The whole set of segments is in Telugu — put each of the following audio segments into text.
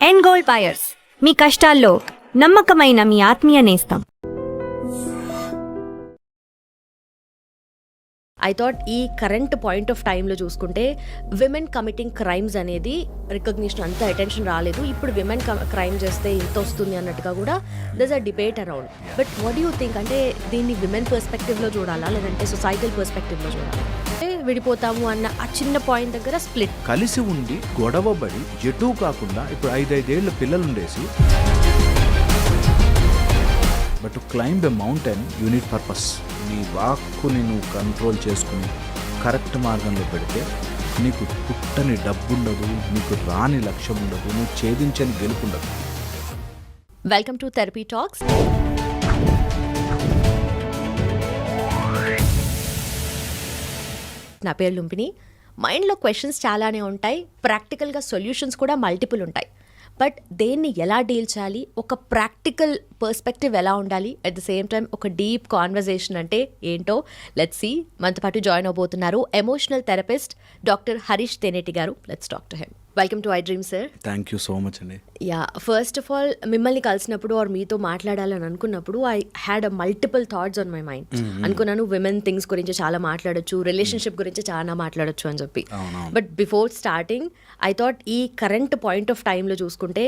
ఎండ్ గోల్ బయర్స్, మీ కష్టాల్లో నమ్మకమైన మీ ఆత్మీయ నేస్తం. ఐ థాట్ ఈ కరెంట్ పాయింట్ ఆఫ్ టైంలో చూసుకుంటే విమెన్ కమిటింగ్ క్రైమ్స్ అనేది రికగ్నిషన్ అంత అటెన్షన్ రాలేదు. ఇప్పుడు విమెన్ క్రైమ్ చేస్తే ఇంత వస్తుంది అన్నట్టుగా కూడా దర్స్ a debate around. But what you think, అంటే దీన్ని విమెన్ పర్స్పెక్టివ్లో చూడాలా లేదంటే సొసైటల్ పర్స్పెక్టివ్లో చూడాలా? అంటే విడిపోతాము అన్న ఆ చిన్న పాయింట్ దగ్గర స్ప్లిట్. కలిసి ఉండి గొడవబడి ఎటూ కాకుండా ఇప్పుడు 5-5 పిల్లలు ఉండేసి, but to climb a mountain you need purpose. నీ వాక్కుని నువ్వు కంట్రోల్ చేసుకుని కరెక్ట్ మార్గంలో పెడితే నీకు పుట్టని డబ్బు ఉండదు, నీకు రాని లక్ష్యం ఉండదు, నువ్వు ఛేదించని గెలుపు ఉండదు. Welcome to therapy talks. నా పేరు లుంపిని. మైండ్లో క్వశ్చన్స్ చాలానే ఉంటాయి, ప్రాక్టికల్గా సొల్యూషన్స్ కూడా మల్టిపుల్ ఉంటాయి. బట్ దేన్ని ఎలా డీల్ చేయాలి, ఒక ప్రాక్టికల్ పర్స్పెక్టివ్ ఎలా ఉండాలి, అట్ ద సేమ్ టైం ఒక డీప్ కాన్వర్జేషన్ అంటే ఏంటో లెట్స్ సీ. మనతో పాటు జాయిన్ అవబోతున్నారు emotional therapist doctor Harish Teneti గారు. Let's talk to him. Welcome to I Dream sir. Thank you so much అండి. యా, ఫస్ట్ ఆఫ్ ఆల్ మిమ్మల్ని కలిసినప్పుడు ఆర్ మీతో మాట్లాడాలని అనుకున్నప్పుడు I had a multiple thoughts on my mind. అనుకున్నాను విమెన్ థింగ్స్ గురించి చాలా మాట్లాడొచ్చు, రిలేషన్షిప్ గురించి చాలా మాట్లాడొచ్చు అని చెప్పి. But before starting I thought ఈ కరెంట్ పాయింట్ ఆఫ్ టైంలో చూసుకుంటే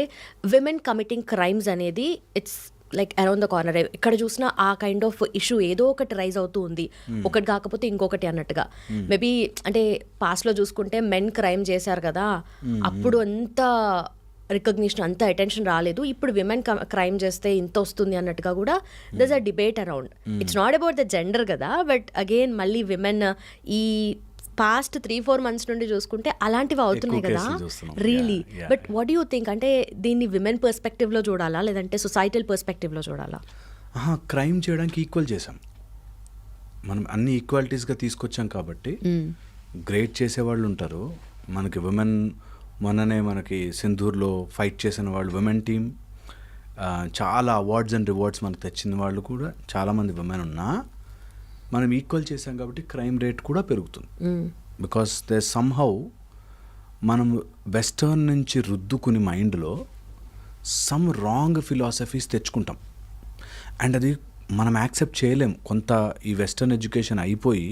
విమెన్ కమిటింగ్ క్రైమ్స్ అనేది it's like around the corner. ఎక్కడ చూసినా ఆ కైండ్ ఆఫ్ ఇష్యూ ఏదో ఒకటి రైజ్ అవుతూ ఉంది, ఒకటి కాకపోతే ఇంకొకటి అన్నట్టుగా. మేబీ అంటే పాస్ట్లో చూసుకుంటే మెన్ క్రైమ్ చేశారు కదా, అప్పుడు అంత రికగ్నిషన్ అంత అటెన్షన్ రాలేదు. ఇప్పుడు విమెన్ క్రైమ్ చేస్తే ఇంత వస్తుంది అన్నట్టుగా కూడా దర్స్ a debate around. It's not about the gender కదా, బట్ అగైన్ మళ్ళీ విమెన్ ఈ పాస్ట్ 3-4 months నుండి చూసుకుంటే అలాంటివి అవుతున్నాయి కదా really. But what you think, అంటే దీన్ని విమెన్ పర్స్పెక్టివ్లో చూడాలా లేదంటే సొసైటల్ పర్స్పెక్టివ్లో చూడాలా? క్రైమ్ చేయడానికి ఈక్వల్ చేసాం మనం, అన్ని ఈక్వాలిటీస్గా తీసుకొచ్చాం కాబట్టి గ్రేట్ చేసేవాళ్ళు ఉంటారు. మనకి విమెన్ మొన్ననే మనకి సింధూర్లో ఫైట్ చేసిన వాళ్ళు విమెన్ టీమ్, చాలా అవార్డ్స్ అండ్ రివార్డ్స్ మనకు తెచ్చిన వాళ్ళు కూడా చాలామంది విమెన్ ఉన్నా మనం ఈక్వల్ చేసాం కాబట్టి క్రైమ్ రేట్ కూడా పెరుగుతుంది. బికాస్ దే సమ్హౌ మనం వెస్టర్న్ నుంచి రుద్దుకుని మైండ్లో సమ్ రాంగ్ ఫిలాసఫీస్ తెచ్చుకుంటాం అండ్ అది మనం యాక్సెప్ట్ చేయలేం. కొంత ఈ వెస్టర్న్ ఎడ్యుకేషన్ అయిపోయి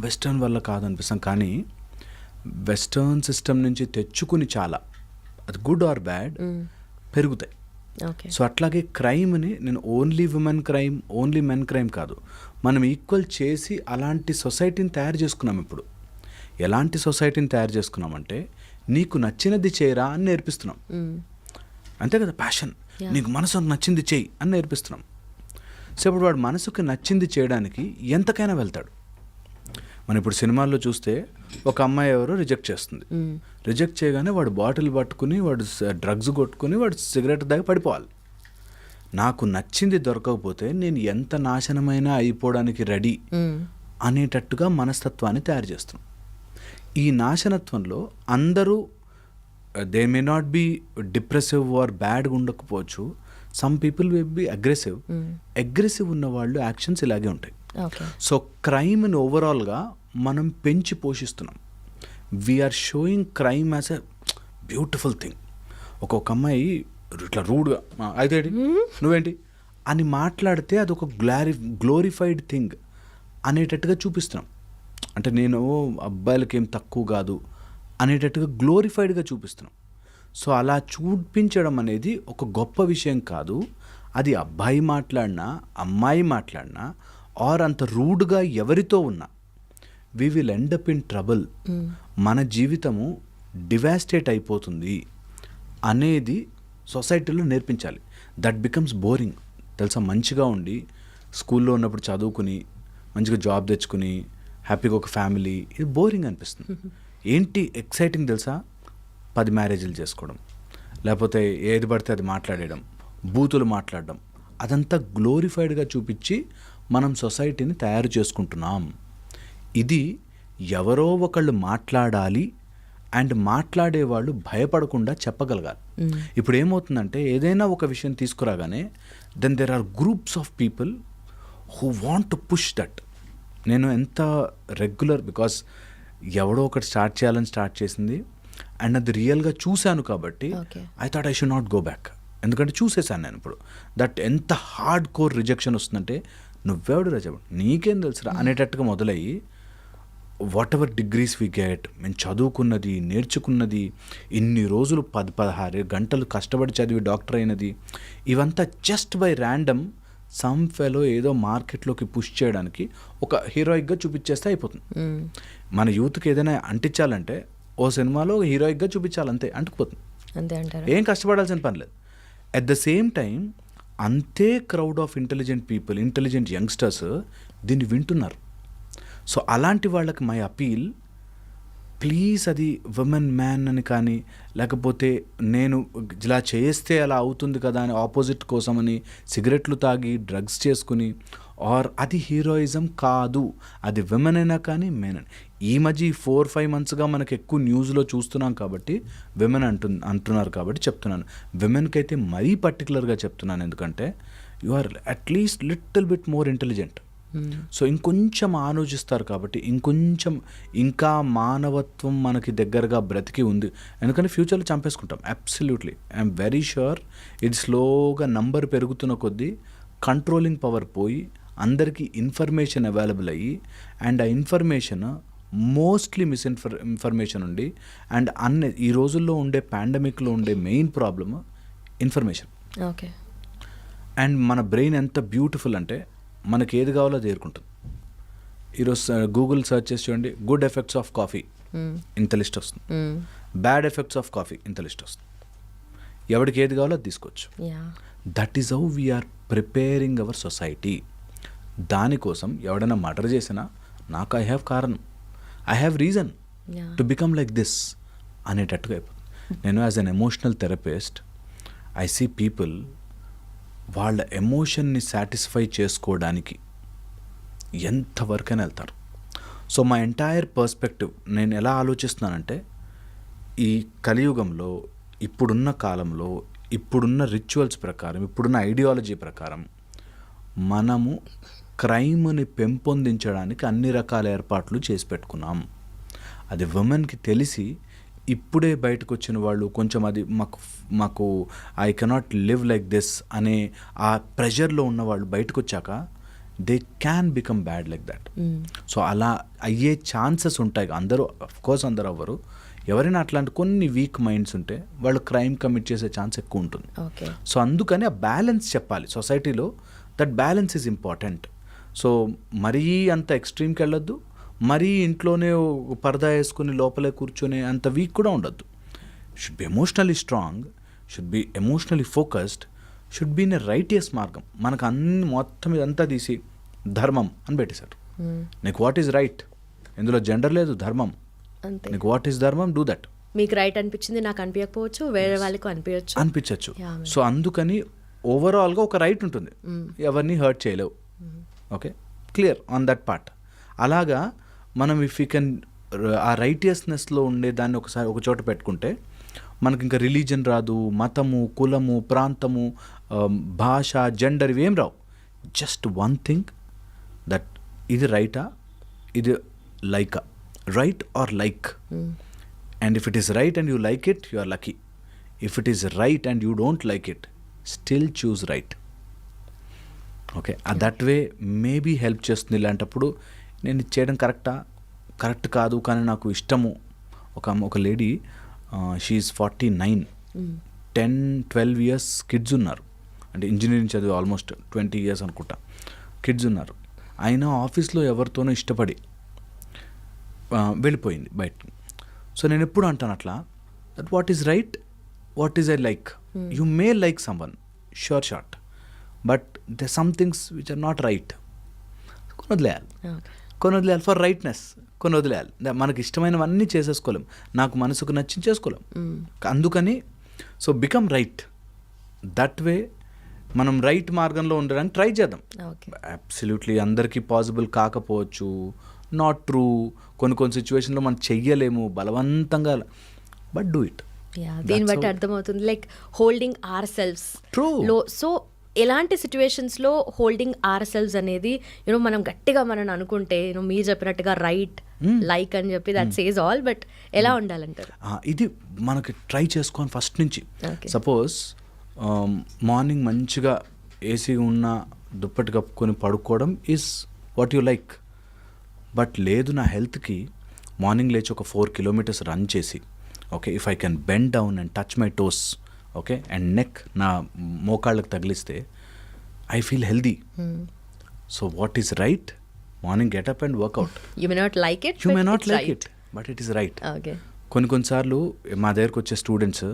వెస్టర్న్ వల్ల కాదనిపిస్తాం, కానీ వెస్టర్న్ సిస్టమ్ నుంచి తెచ్చుకుని చాలా అది గుడ్ ఆర్ బ్యాడ్ పెరుగుతాయి. సో అట్లాగే క్రైమ్ని నేను only women crime, only men crime కాదు, మనం ఈక్వల్ చేసి అలాంటి సొసైటీని తయారు చేసుకున్నాం. ఇప్పుడు ఎలాంటి సొసైటీని తయారు చేసుకున్నామంటే నీకు నచ్చినది చేయరా అని నేర్పిస్తున్నాం. అంతే కదా, ప్యాషన్, నీకు మనసుకు నచ్చింది చేయి అని నేర్పిస్తున్నాం. సో ఇప్పుడు వాడు మనసుకు నచ్చింది చేయడానికి ఎంతకైనా వెళ్తాడు. మనం ఇప్పుడు సినిమాల్లో చూస్తే ఒక అమ్మాయి ఎవరో రిజెక్ట్ చేస్తుంది, రిజెక్ట్ చేయగానే వాడు బాటిల్ పట్టుకుని, వాడు డ్రగ్స్ కొట్టుకుని, వాడు సిగరెట్ దాకా పడిపోవాలి. నాకు నచ్చింది దొరకకపోతే నేను ఎంత నాశనమైనా అయిపోవడానికి రెడీ అనేటట్టుగా మనస్తత్వాన్ని తయారు చేస్తున్నాం. ఈ నాశనత్వంలో అందరూ they may not be depressive or బ్యాడ్గా ఉండకపోవచ్చు, some people will be aggressive. Aggressive ఉన్న వాళ్ళు యాక్షన్స్ ఇలాగే ఉంటాయి. సో క్రైమ్ని ఓవరాల్గా మనం పెంచి పోషిస్తున్నాం. We are showing crime as a beautiful thing. ఒక్కొక్క అమ్మాయి ఇట్లా రూడ్గా అయితే నువ్వేంటి అని మాట్లాడితే అది ఒక గ్లోరిఫైడ్ థింగ్ అనేటట్టుగా చూపిస్తున్నాం. అంటే నేను అబ్బాయిలకి ఏం తక్కువ కాదు అనేటట్టుగా గ్లోరిఫైడ్గా చూపిస్తున్నాం. సో అలా చూపించడం అనేది ఒక గొప్ప విషయం కాదు. అది అబ్బాయి మాట్లాడినా అమ్మాయి మాట్లాడినా ఆర్ అంత రూడ్గా ఎవరితో ఉన్నా we will end up in trouble. మన జీవితము డివాస్టేట్ అయిపోతుంది అనేది సొసైటీలో నేర్పించాలి. దట్ బికమ్స్ బోరింగ్ తెలుసా. మంచిగా ఉండి స్కూల్లో ఉన్నప్పుడు చదువుకుని మంచిగా జాబ్ తెచ్చుకుని హ్యాపీగా ఒక ఫ్యామిలీ, ఇది బోరింగ్ అనిపిస్తుంది. ఏంటి ఎక్సైటింగ్ తెలుసా, 10 మ్యారేజ్లు చేసుకోవడం, లేకపోతే ఏది పడితే అది మాట్లాడేయడం, బూతులు మాట్లాడడం, అదంతా గ్లోరిఫైడ్గా చూపించి మనం సొసైటీని తయారు చేసుకుంటున్నాం. ఇది ఎవరో ఒకళ్ళు మాట్లాడాలి అండ్ మాట్లాడేవాళ్ళు భయపడకుండా చెప్పగలగాలి. ఇప్పుడు ఏమవుతుందంటే ఏదైనా ఒక విషయం తీసుకురాగానే then there are groups of people who want to push that. నేను ఎంత రెగ్యులర్, బికాస్ ఎవడో ఒకటి స్టార్ట్ చేయాలని స్టార్ట్ చేసింది అండ్ అది రియల్గా చూశాను కాబట్టి Okay. I thought I should not go back. ఎందుకంటే చూసేసాను నేను ఇప్పుడు దట్ ఎంత హార్డ్ కోర్ రిజెక్షన్ వస్తుందంటే నువ్వెవడు రజ నీకేం తెలుసురా అనేటట్టుగా మొదలయ్యి whatever degrees we get, మేము చదువుకున్నది నేర్చుకున్నది ఇన్ని రోజులు 16 గంటలు కష్టపడి చదివి డాక్టర్ అయినది ఇవంతా just by random some fellow ఏదో మార్కెట్లోకి పుష్ చేయడానికి ఒక హీరోయిక్గా చూపించేస్తే అయిపోతుంది. మన యూత్కి ఏదైనా అంటించాలంటే ఓ సినిమాలో హీరోయిక్గా చూపించాలి, అంతే అంటుకుపోతుంది, అంతే అంటారు. ఏం కష్టపడాల్సిన పని లేదు. అట్ ద సేమ్ టైం అంతే crowd of intelligent people, intelligent youngsters దీన్ని వింటున్నారు. సో అలాంటి వాళ్ళకి మై అపీల్, ప్లీజ్ అది ఉమెన్ మ్యాన్ అని కానీ లేకపోతే నేను ఇలా చేస్తే అలా అవుతుంది కదా అని ఆపోజిట్ కోసమని సిగరెట్లు తాగి డ్రగ్స్ చేసుకుని ఆర్ అది హీరోయిజం కాదు. అది విమెన్ అయినా కానీ మెన్ అని. ఈ మధ్య 4-5 monthsగా మనకు ఎక్కువ న్యూస్లో చూస్తున్నాం కాబట్టి విమెన్ అంటున్నారు కాబట్టి చెప్తున్నాను. విమెన్కి అయితే మరీ పర్టికులర్గా చెప్తున్నాను, ఎందుకంటే you are at least little bit more intelligent. So ఇంకొంచెం ఆలోచిస్తారు కాబట్టి ఇంకా మానవత్వం మనకి దగ్గరగా బ్రతికి ఉంది. ఎందుకంటే ఫ్యూచర్లో చంపేసుకుంటాం అబ్సల్యూట్లీ. ఐఎమ్ వెరీ ష్యూర్ ఇది స్లోగా నంబర్ పెరుగుతున్న కొద్దీ కంట్రోలింగ్ పవర్ పోయి అందరికీ ఇన్ఫర్మేషన్ అవైలబుల్ అయ్యి అండ్ ఆ ఇన్ఫర్మేషన్ మోస్ట్లీ ఇన్ఫర్మేషన్ ఉండి అండ్ ఈ రోజుల్లో ఉండే పాండమిక్లో ఉండే main problem information. Okay. And మన బ్రెయిన్ ఎంత బ్యూటిఫుల్ అంటే మనకి ఏది కావాలో అది ఏరుకుంటుంది. ఈరోజు గూగుల్ సెర్చ్ చేసి చూడండి, గుడ్ ఎఫెక్ట్స్ ఆఫ్ కాఫీ ఇంత లిస్ట్ వస్తుంది, బ్యాడ్ ఎఫెక్ట్స్ ఆఫ్ కాఫీ ఇంత లిస్ట్ వస్తుంది. ఎవరికి ఏది కావాలో అది తీసుకోవచ్చు. That is how we are preparing our society. దానికోసం ఎవడైనా మర్డర్ చేసినా నాకు ఐ హ్యావ్ కారణం, I have reason to become like this అనేటట్టుగా అయిపోతుంది. నేను as an emotional therapist I see people వాళ్ళ ఎమోషన్ని సాటిస్ఫై చేసుకోవడానికి ఎంతవరకైనా వెళ్తారు. సో మా ఎంటైర్ పర్స్పెక్టివ్ నేను ఎలా ఆలోచిస్తున్నానంటే ఈ కలియుగంలో ఇప్పుడున్న కాలంలో ఇప్పుడున్న రిచువల్స్ ప్రకారం ఇప్పుడున్న ఐడియాలజీ ప్రకారం మనము క్రైమ్ని పెంపొందించడానికి అన్ని రకాల ఏర్పాట్లు చేసి పెట్టుకున్నాం. అది ఉమెన్కి తెలిసి ఇప్పుడే బయటకు వచ్చిన వాళ్ళు కొంచెం అది మాకు I cannot live like this అనే ఆ ప్రెషర్లో ఉన్న వాళ్ళు బయటకు వచ్చాక they can become bad like that. So అలా అయ్యే ఛాన్సెస్ ఉంటాయి. అందరూ అఫ్కోర్స్ అందరూ అవ్వరు. ఎవరైనా అట్లాంటి కొన్ని వీక్ మైండ్స్ ఉంటే వాళ్ళు క్రైమ్ కమిట్ చేసే ఛాన్స్ ఎక్కువ ఉంటుంది. సో అందుకని ఆ బ్యాలెన్స్ చెప్పాలి సొసైటీలో. That balance is important. So మరీ అంత ఎక్స్ట్రీమ్కి వెళ్ళొద్దు, మరీ ఇంట్లోనే పరదా వేసుకుని లోపలే కూర్చొని అంత వీక్ కూడా ఉండొద్దు. Should be emotionally strong, should be emotionally focused, should be in a righteous మార్గం. మనకు అన్ని మొత్తం ఇదంతా తీసి ధర్మం అని పెట్టేశారు. నీకు వాట్ ఈజ్ రైట్, ఇందులో జెండర్ లేదు, ధర్మం. నీకు వాట్ ఈస్ ధర్మం, డూ దట్. మీకు రైట్ అనిపించింది నాకు అనిపించకపోవచ్చు, వేరే వాళ్ళకి అనిపించచ్చు. సో అందుకని ఓవరాల్గా ఒక రైట్ ఉంటుంది, ఎవరిని హర్ట్ చేయలేవు. Okay, clear on that part. అలాగా మనం ఇఫ్ యూ కెన్ ఆ రైటియస్నెస్లో ఉండే దాన్ని ఒకసారి ఒక చోట పెట్టుకుంటే మనకి ఇంకా రిలీజన్ రాదు, మతము, కులము, ప్రాంతము, భాష, జెండర్ ఇవేం రావు. జస్ట్ వన్ థింగ్, దట్ ఇది రైటా, ఇది Lyca, right or like. And if it is right and you like it, you are lucky. If it is right and you don't like it, still choose right. Okay, that way maybe help చేస్తుంది. ఇలాంటప్పుడు నేను చేయడం కరెక్ట్ కాదు కానీ నాకు ఇష్టము. ఒక లేడీ, షీఈస్ 49, 10-12 years కిడ్స్ ఉన్నారు. అంటే ఇంజనీరింగ్ చదివి ఆల్మోస్ట్ 20 years అనుకుంటా కిడ్స్ ఉన్నారు. అయినా ఆఫీస్లో ఎవరితోనో ఇష్టపడి వెళ్ళిపోయింది బయటకి. సో నేను ఎప్పుడు అంటాను అట్లా, that what is right, what is I like. You may like someone, sure short, but they some things which are not right. కొన్ని వదిలేయాలి ఫర్ రైట్నెస్, కొన్ని వదిలేయాలి. మనకి ఇష్టమైనవన్నీ చేసేసుకోలేం, నాకు మనసుకు నచ్చింది చేసుకోలేం. అందుకని so become right. That way మనం రైట్ మార్గంలో ఉండడానికి ట్రై చేద్దాం. అబ్సల్యూట్లీ అందరికీ పాసిబుల్ కాకపోవచ్చు, నాట్ ట్రూ. కొన్ని సిచ్యువేషన్లో మనం చెయ్యలేము బలవంతంగా, బట్ డూ ఇట్. దీన్ని బట్టి అర్థమవుతుంది లైక్ హోల్డింగ్ అవర్ సెల్ఫ్స్ లో. సో ఎలాంటి సిచ్యువేషన్స్లో హోల్డింగ్ ఆర్ సెల్వ్స్ అనేది యూనో మనం గట్టిగా మనం అనుకుంటే యూనో మీరు చెప్పినట్టుగా రైట్ లైక్ అని చెప్పి దట్ సేస్ ఆల్, బట్ ఎలా ఉండాలంటారు? ఇది మనకి ట్రై చేసుకోని ఫస్ట్ నుంచి. Okay. సపోజ్ మార్నింగ్ మంచిగా ఏసీ ఉన్న దుప్పటి కప్పుకొని పడుకోవడం is what you like. But లేదు, నా హెల్త్కి మార్నింగ్ లేచి ఒక 4 kilometers రన్ చేసి, okay, if I can bend down and touch my toes, okay, and neck నా మోకాళ్ళకి తగిలిస్తే I feel healthy. So what is right? Morning get up and workout. You may not like it, you may not like it, but it is right. Okay. కొన్నిసార్లు మా దగ్గరకు వచ్చే స్టూడెంట్స్,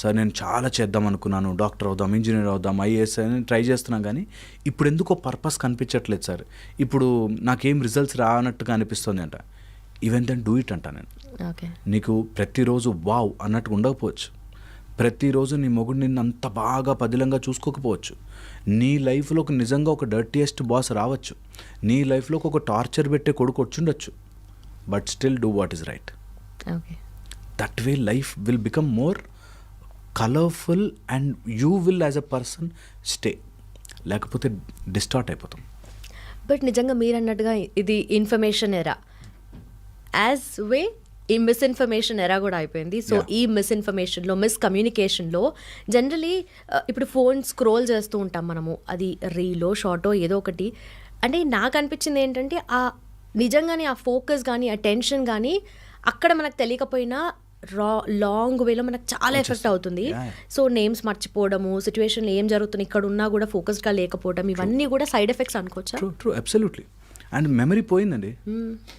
సార్ నేను చాలా చేద్దాం అనుకున్నాను, డాక్టర్ అవుదాం, ఇంజనీర్ అవుదాం, ఐఏఎస్ అని ట్రై చేస్తున్నాను, కానీ ఇప్పుడు ఎందుకో పర్పస్ కనిపించట్లేదు సార్, ఇప్పుడు నాకేం రిజల్ట్స్ రానట్టుగా అనిపిస్తుంది అంట. ఈవెన్ దెన్ డూ ఇట్ అంట నేను. ఓకే. నీకు ప్రతిరోజు వావ్ అన్నట్టు ఉండకపోవచ్చు, ప్రతిరోజు నీ మొగుడు నిన్ను అంత బాగా పదిలంగా చూసుకోకపోవచ్చు, నీ లైఫ్లోకి నిజంగా ఒక డర్టీయెస్ట్ బాస్ రావచ్చు, నీ లైఫ్లోకి ఒక టార్చర్ పెట్టే కొడుకు వచ్చుండొచ్చు, but still do what is right. Okay. That way life will become more colourful and you will as a person stay, లేకపోతే డిస్టార్ట్ అయిపోతాం. బట్ నిజంగా మీరు అన్నట్టుగా ఇది ఇన్ఫర్మేషన్ ఎరా, యాజ్ వే ఈ మిస్ఇన్ఫర్మేషన్ ఎరా కూడా అయిపోయింది. So Yeah. ఈ మిస్ఇన్ఫర్మేషన్లో, మిస్కమ్యూనికేషన్లో జనరలీ ఇప్పుడు ఫోన్ స్క్రోల్ చేస్తూ ఉంటాం మనము, అది రీలో షార్టో ఏదో ఒకటి. అంటే నాకు అనిపించింది ఏంటంటే ఆ నిజంగానే ఆ ఫోకస్ కానీ ఆ టెన్షన్ కానీ అక్కడ మనకు తెలియకపోయినా లాంగ్ వేలో మనకు చాలా ఎఫెక్ట్ అవుతుంది. Yeah. సో నేమ్స్ మర్చిపోవడము, సిచ్యువేషన్లో ఏం జరుగుతుంది ఇక్కడ ఉన్నా కూడా ఫోకస్డ్గా లేకపోవడం, ఇవన్నీ కూడా సైడ్ ఎఫెక్ట్స్ అనుకోవచ్చా? True, absolutely. అండ్ మెమరీ పోయిందండి.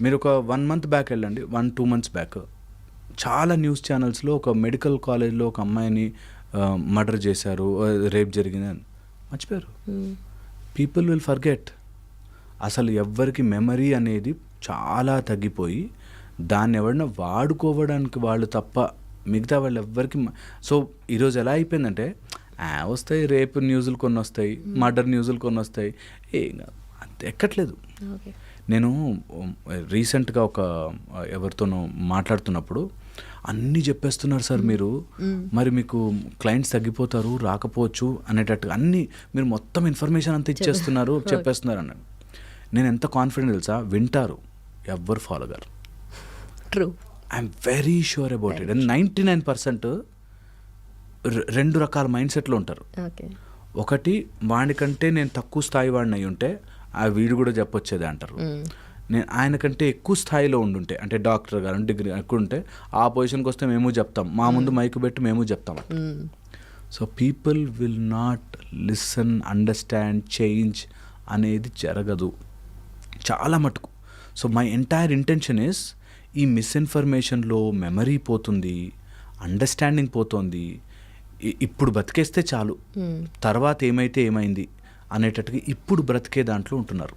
మీరు ఒక 1 month బ్యాక్ వెళ్ళండి, 1-2 months బ్యాక్ చాలా న్యూస్ ఛానల్స్లో ఒక మెడికల్ కాలేజ్లో ఒక అమ్మాయిని మర్డర్ చేశారు, రేప్ జరిగింది అని మర్చిపోయారు. People will forget. అసలు ఎవ్వరికి మెమరీ అనేది చాలా తగ్గిపోయి దాన్ని ఎవరైనా వాడుకోవడానికి వాళ్ళు తప్ప మిగతా వాళ్ళు ఎవ్వరికి. సో ఈరోజు ఎలా అయిపోయిందంటే వస్తాయి రేపు న్యూస్లు కొన్ని వస్తాయి, మర్డర్ న్యూస్లు కొన్ని వస్తాయి, అంత ఎక్కట్లేదు. ఓకే. నేను రీసెంట్గా ఒక ఎవరితోనో మాట్లాడుతున్నప్పుడు అన్నీ చెప్పేస్తున్నారు సార్ మీరు, మరి మీకు క్లయింట్స్ తగ్గిపోతారు, రాకపోవచ్చు అనేటట్టు అన్నీ మీరు మొత్తం ఇన్ఫర్మేషన్ అంతా ఇచ్చేస్తున్నారు, చెప్పేస్తున్నారు అన్నాడు. నేను ఎంత కాన్ఫిడెంట్ తెలుసా, వింటారు, ఎవ్వరు ఫాలో గారు. True. I'm very sure about it. And 99% 2 రకాల మైండ్ సెట్లో ఉంటారు. ఓకే. ఒకటి, వాడికంటే నేను తక్కువ స్థాయి వాడిని అయి ఉంటే ఆ వీడు కూడా చెప్పొచ్చేది అంటారు. నేను ఆయనకంటే ఎక్కువ స్థాయిలో ఉండుంటే, అంటే డాక్టర్ గారు డిగ్రీ ఎక్కువ ఉంటే ఆ పొజిషన్కి వస్తే మేము చెప్తాం, మా ముందు మైకు పెట్టి మేము చెప్తాం. So people will not listen, understand, change అనేది జరగదు చాలా మటుకు. So my entire intention is, ఈ మిస్ఇన్ఫర్మేషన్లో మెమరీ పోతుంది, అండర్స్టాండింగ్ పోతుంది, ఇప్పుడు బతికేస్తే చాలు, తర్వాత ఏమైతే ఏమైంది అనేటట్టుగా ఇప్పుడు బ్రతికే దాంట్లో ఉంటున్నారు.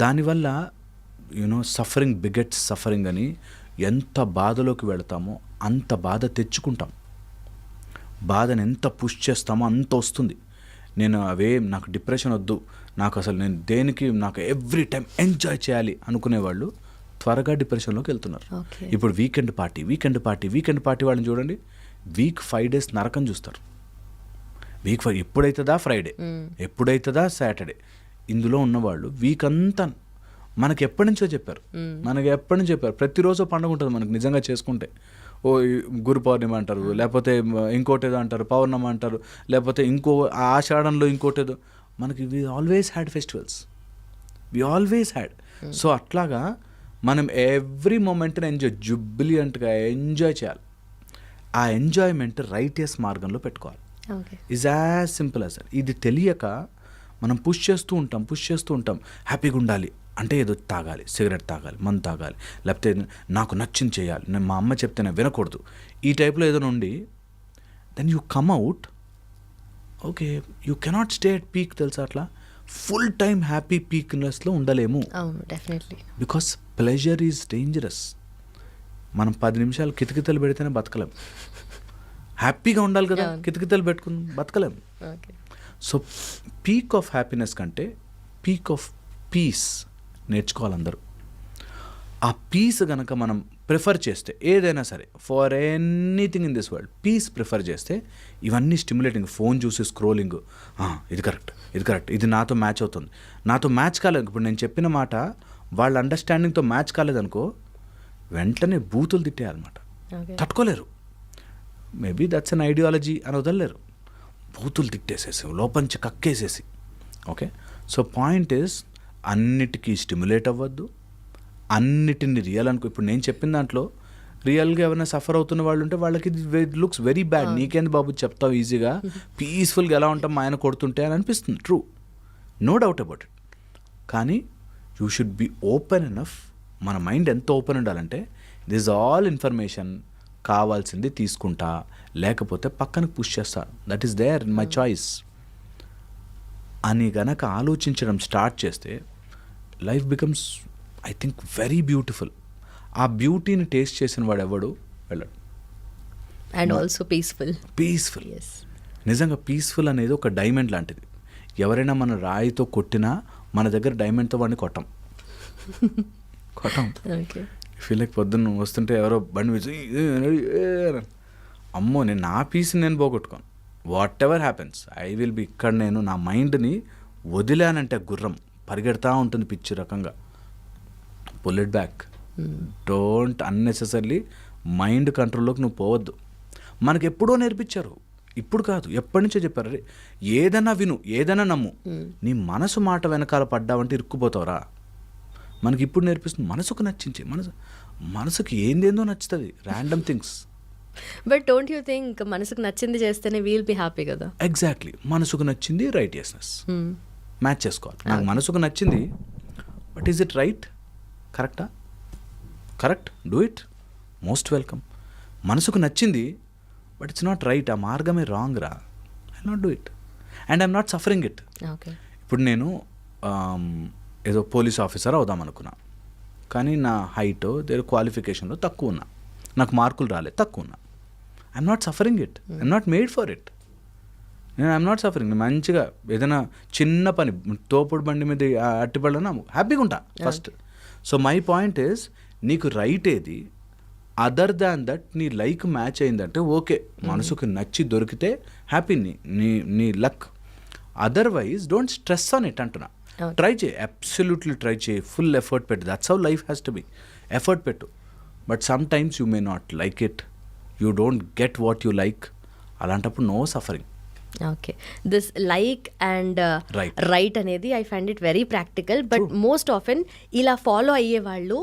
దానివల్ల యూనో సఫరింగ్ బిగెట్స్ సఫరింగ్ అని, ఎంత బాధలోకి వెళతామో అంత బాధ తెచ్చుకుంటాం, బాధను ఎంత పుష్ చేస్తామో అంత వస్తుంది. నేను నాకు డిప్రెషన్ వద్దు, నాకు అసలు నేను దేనికి, నాకు ఎవ్రీ టైం ఎంజాయ్ చేయాలి అనుకునేవాళ్ళు త్వరగా డిప్రెషన్లోకి వెళ్తున్నారు. ఇప్పుడు వీకెండ్ పార్టీ వాళ్ళని చూడండి, వీక్ 5 days నరకం చూస్తారు. వీక్ 5 ఎప్పుడైతుందా ఫ్రైడే, ఎప్పుడైతుందా సాటర్డే, ఇందులో ఉన్నవాళ్ళు వీక్ అంతా మనకి ఎప్పటి నుంచో చెప్పారు, ప్రతిరోజు పండుగ ఉంటుంది మనకు నిజంగా చేసుకుంటే. గురు పౌర్ణిమ అంటారు, లేకపోతే ఇంకోటేదో అంటారు, పౌర్ణమి అంటారు, లేకపోతే ఇంకో ఆషాఢంలో ఇంకోటేదో, మనకి we always had festivals, so అట్లాగా మనం ఎవ్రీ మూమెంట్ని జుబ్లియంట్గా ఎంజాయ్ చేయాలి. ఆ ఎంజాయ్మెంట్ రైటియస్ మార్గంలో పెట్టుకోవాలి. Is as simple as that. ఇది తెలియక మనం పుష్ చేస్తూ ఉంటాం. హ్యాపీగా ఉండాలి అంటే ఏదో తాగాలి, సిగరెట్ తాగాలి, మందు తాగాలి, లేకపోతే నాకు నచ్చింది చేయాలి, నేను మా అమ్మ చెప్తేనే వినకూడదు, ఈ టైప్లో ఏదో నుండి then you come out. Okay, you cannot stay at peak, తెలుసా? అట్లా ఫుల్ టైమ్ హ్యాపీ పీక్నెస్లో ఉండలేము. Because pleasure is dangerous. మనం 10 నిమిషాలు కితకితలు పెడితేనే బతకలేం. హ్యాపీగా ఉండాలి కదా, కితకితలు పెట్టుకుని బతకలేం. సో పీక్ ఆఫ్ హ్యాపీనెస్ కంటే పీక్ ఆఫ్ పీస్ నేర్చుకోవాలి అందరూ. ఆ పీస్ కనుక మనం ప్రిఫర్ చేస్తే ఏదైనా సరే for anything in this world peace prefer చేస్తే ఇవన్నీ స్టిమ్యులేటింగ్, ఫోన్ చూసి స్క్రోలింగ్, ఇది కరెక్ట్, ఇది నాతో మ్యాచ్ అవుతుంది, నాతో మ్యాచ్ కాలేదు. ఇప్పుడు నేను చెప్పిన మాట వాళ్ళ అండర్స్టాండింగ్తో మ్యాచ్ కాలేదనుకో వెంటనే బూతులు తిట్టేయాలన్నమాట. తట్టుకోలేరు. మేబీ దట్స్ అన్ ఐడియాలజీ అని వదలలేరు. బూతులు తిట్టేసేసి లోపంచి కక్కేసేసి. ఓకే, సో పాయింట్ ఈస్ అన్నిటికీ స్టిమ్యులేట్ అవ్వద్దు, అన్నిటిని రియల్ అనుకో. ఇప్పుడు నేను చెప్పిన దాంట్లో రియల్గా ఎవరైనా సఫర్ అవుతున్న వాళ్ళు ఉంటే వాళ్ళకి ఇది లుక్స్ వెరీ బ్యాడ్. నీకేంది బాబు చెప్తావు ఈజీగా, పీస్ఫుల్గా ఎలా ఉంటాం మా ఆయన కొడుతుంటే అని అనిపిస్తుంది. True, no doubt about it. కానీ you should be open enough. మన మైండ్ ఎంత ఓపెన్ ఉండాలంటే దిస్ ఆల్ ఇన్ఫర్మేషన్ కావాల్సింది తీసుకుంటా, లేకపోతే పక్కనకు పుష్ చేస్తా, that is there in my choice అని గనక ఆలోచించడం స్టార్ట్ చేస్తే life becomes I think very beautiful. ఆ బ్యూటీని టేస్ట్ చేసిన వాడు ఎవడు వెళ్ళడు. And also peaceful. నిజంగా పీస్ఫుల్ అనేది ఒక డైమండ్ లాంటిది. ఎవరైనా మన రాయితో కొట్టినా మన దగ్గర డైమండ్తో వాడిని కొట్టం. ఫీల్ లైక్ పొద్దున్న వస్తుంటే ఎవరో బండి మీద అమ్మో నేను నా పీస్ని నేను పోగొట్టుకోను. Whatever happens I will be ఇక్కడ. నేను నా మైండ్ని వదిలానంటే గుర్రం పరిగెడతా ఉంటుంది పిచ్చి రకంగా. Pull it back. Don't unnecessarily mind కంట్రోల్లోకి నువ్వు పోవద్దు. మనకు ఎప్పుడో నేర్పించారు, ఇప్పుడు కాదు ఎప్పటి నుంచో చెప్పారు. అరే ఏదైనా విను, ఏదైనా నమ్ము, నీ మనసు మాట వెనకాల పడ్డావంటే ఇరుక్కుపోతావురా. మనకి ఇప్పుడు నేర్పిస్తుంది మనసుకు నచ్చించే. మనసుకి ఏందేందో నచ్చుతుంది, random things. But don't you think మనసుకు నచ్చింది చేస్తేనే వీల్ బి హ్యాపీ కదా? ఎగ్జాక్ట్లీ, మనసుకు నచ్చింది రైటియస్నెస్ మ్యాచ్ చేసుకోవాలి. నాకు మనసుకు నచ్చింది, బట్ ఈజ్ ఇట్ రైట్? కరెక్టా? Correct, do it, most welcome. మనసుకు నచ్చింది బట్ ఇట్స్ నాట్ రైట్, ఆ మార్గమే రాంగ్ రా, I not do it and I'm not suffering it. ఇప్పుడు నేను ఏదో పోలీస్ ఆఫీసర్ అవుదాం అనుకున్నా, కానీ నా హైట్ దేని క్వాలిఫికేషన్లో తక్కువ ఉన్నా, నాకు మార్కులు రాలేదు, తక్కువ ఉన్నా. I'm not suffering it, I'm not made for it. I'm not suffering. మంచిగా ఏదైనా చిన్న పని, తోపుడు బండి మీద అట్టిపడనా హ్యాపీగా ఉంటా first. So my point is నీకు రైట్ ఏది, అదర్ దాన్ దట్ నీ లైక్ మ్యాచ్ అయిందంటే ఓకే, మనసుకు నచ్చి దొరికితే హ్యాపీ, నీ luck. Otherwise don't stress on it అంటున్నా. ట్రై చేయి, అబ్సల్యూట్లీ ట్రై చేయి, ఫుల్ ఎఫర్ట్ పెట్టు. That's how life has to be. Effort పెట్టు. But sometimes you may not like it, you don't get what you like. అలాంటప్పుడు no suffering. Okay, this like and right అనేది I find it very practical. But most often ఇలా ఫాలో అయ్యే వాళ్ళు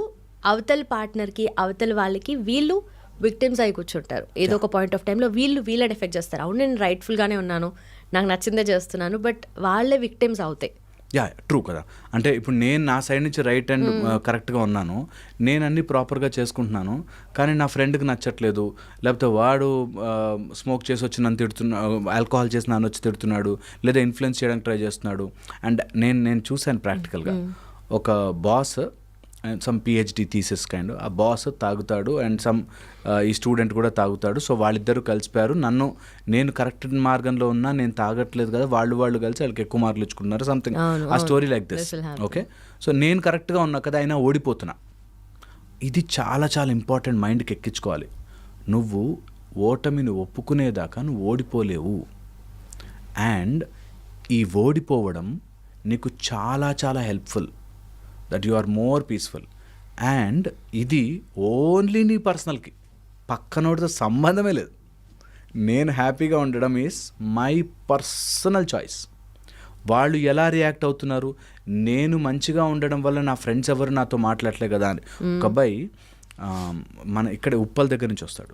అవతల పార్ట్నర్కి, అవతల వాళ్ళకి వీళ్ళు విక్టిమ్స్ అయి కూర్చుంటారు. ఏదో ఒక పాయింట్ ఆఫ్ టైంలో వీళ్ళని ఎఫెక్ట్ చేస్తారు. అవును నేను రైట్ఫుల్గానే ఉన్నాను, నాకు నచ్చిందే చేస్తున్నాను, బట్ వాళ్ళే విక్టిమ్స్ అవుతాయి. యా, ట్రూ కదా. అంటే ఇప్పుడు నేను నా సైడ్ నుంచి రైట్ అండ్ కరెక్ట్గా ఉన్నాను, నేను అన్నీ ప్రాపర్గా చేసుకుంటున్నాను, కానీ నా ఫ్రెండ్కి నచ్చట్లేదు, లేకపోతే వాడు స్మోక్ చేసి వచ్చి నన్ను తిడుతున్నాడు, ఆల్కహాల్ చేసి నన్ను వచ్చి తిడుతున్నాడు, లేదా ఇన్ఫ్లుయెన్స్ చేయడానికి ట్రై చేస్తున్నాడు. అండ్ నేను చూశాను ప్రాక్టికల్గా, ఒక boss some PhD thesis kind, ఆ బాస్ తాగుతాడు అండ్ ఈ స్టూడెంట్ కూడా తాగుతాడు. సో వాళ్ళిద్దరూ కలిసిపోయారు, నేను కరెక్ట్ మార్గంలో ఉన్నా, నేను తాగట్లేదు కదా, వాళ్ళు కలిసి వాళ్ళకి ఎక్కువ మార్కులు ఇచ్చుకుంటున్నారు, సంథింగ్ ఆ story like this. Okay, so నేను కరెక్ట్గా ఉన్నా కదా, అయినా ఓడిపోతున్నా. ఇది చాలా చాలా ఇంపార్టెంట్, మైండ్కి ఎక్కించుకోవాలి. నువ్వు ఓటమిని ఒప్పుకునేదాకా నువ్వు ఓడిపోలేవు. అండ్ ఈ ఓడిపోవడం నీకు చాలా చాలా helpful, that you are more peaceful. And ఇది ఓన్లీ నీ పర్సనల్కి, పక్కనోడితో సంబంధమే లేదు. నేను హ్యాపీగా ఉండడం ఈజ్ మై పర్సనల్ చాయిస్. వాళ్ళు ఎలా రియాక్ట్ అవుతున్నారు, నేను మంచిగా ఉండడం వల్ల నా ఫ్రెండ్స్ ఎవరు నాతో మాట్లాడలే కదా అని. ఒక అబ్బాయి మన ఇక్కడ ఉప్పల్ దగ్గర నుంచి వస్తాడు.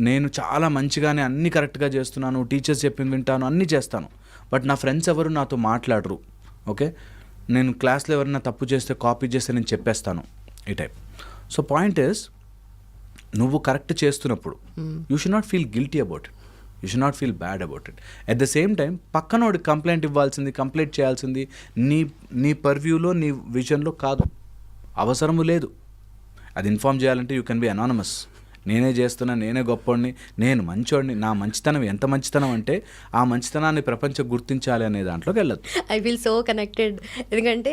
నేను చాలా మంచిగానే అన్నీ కరెక్ట్గా చేస్తున్నాను, టీచర్స్ చెప్పింది వింటాను, అన్నీ చేస్తాను, బట్ నా ఫ్రెండ్స్ ఎవరు నాతో మాట్లాడరు. ఓకే, నేను క్లాస్లో ఎవరైనా తప్పు చేస్తే, కాపీ చేస్తే నేను చెప్పేస్తాను, ఈ టైప్. సో పాయింట్ ఈస్, నువ్వు కరెక్ట్ చేస్తున్నప్పుడు you should not feel guilty about it, you should not feel bad about it. At the same time పక్కనోడికి కంప్లైంట్ ఇవ్వాల్సింది, కంప్లైంట్ చేయాల్సింది నీ పర్వ్యూలో, నీ విజన్లో కాదు, అవసరము లేదు. అది ఇన్ఫార్మ్ చేయాలంటే యూ కెన్ బి అనానమస్, నేనే చేస్తున్నా, నేనే గొప్పోడిని, నేను మంచోడిని, నా మంచితనం ఎంత మంచితనం అంటే ఆ మంచితనాన్ని ప్రపంచం గుర్తించాలి అనే దాంట్లోకి వెళ్ళదు. I feel so connected. ఎందుకంటే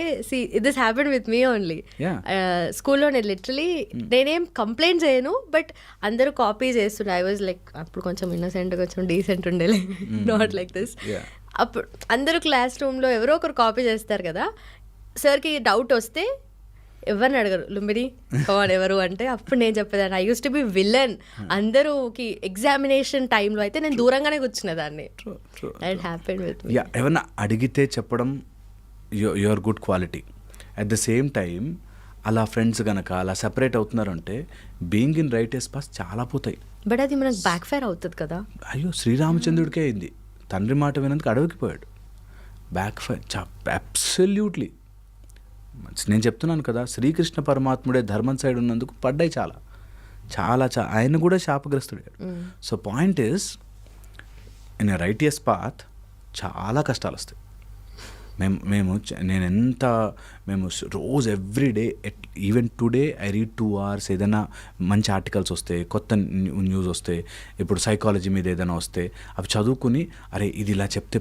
this happen with me only. Yeah. స్కూల్లో నేను లిటరలీ నేనేం కంప్లైంట్ చేయను, బట్ అందరూ కాపీ చేస్తుండే. ఐ వాజ్ లైక్ అప్పుడు కొంచెం ఇన్నసెంట్, కొంచెం డీసెంట్ ఉండేలే, నాట్ లైక్ దిస్. Yeah. అప్పుడు అందరూ క్లాస్ రూమ్లో ఎవరో ఒకరు కాపీ చేస్తారు కదా. సార్కి డౌట్ వస్తే ఎవరిని అడగరు, లుంబిని కమాన్ ఎవరు అంటే అప్పుడు నేను చెప్పేదాన్ని I use to be villain. అందరూకి ఎగ్జామినేషన్ టైంలో అయితే నేను దూరంగానే కూర్చునేదాన్ని. That happened with me. Yeah, ఎవరన్నా అడిగితే చెప్పడం your good quality. At the same time అలా ఫ్రెండ్స్ కనుక అలా సెపరేట్ అవుతున్నారంటే బీయింగ్ ఇన్ రైట్ పాస్ చాలా పోతాయి. బట్ అది మనకు బ్యాక్ ఫైర్ అవుతుంది కదా. అయ్యో, శ్రీరామచంద్రుడికే అయింది. తండ్రి మాట వినందుకు అడవికి పోయాడు. Back fire absolutely. నేను చెప్తున్నాను కదా, శ్రీకృష్ణ పరమాత్ముడే ధర్మం సైడ్ ఉన్నందుకు పడ్డాయి చాలా చాలా ఆయన కూడా శాపగ్రస్తుడు. So point is in a righteous path చాలా కష్టాలు వస్తాయి. మేము రోజు everyday even today I read 2 hours. ఏదైనా మంచి ఆర్టికల్స్ వస్తే, కొత్త న్యూస్ వస్తే, ఇప్పుడు సైకాలజీ మీద ఏదైనా వస్తే అవి చదువుకుని అరే ఇది ఇలా చెప్తే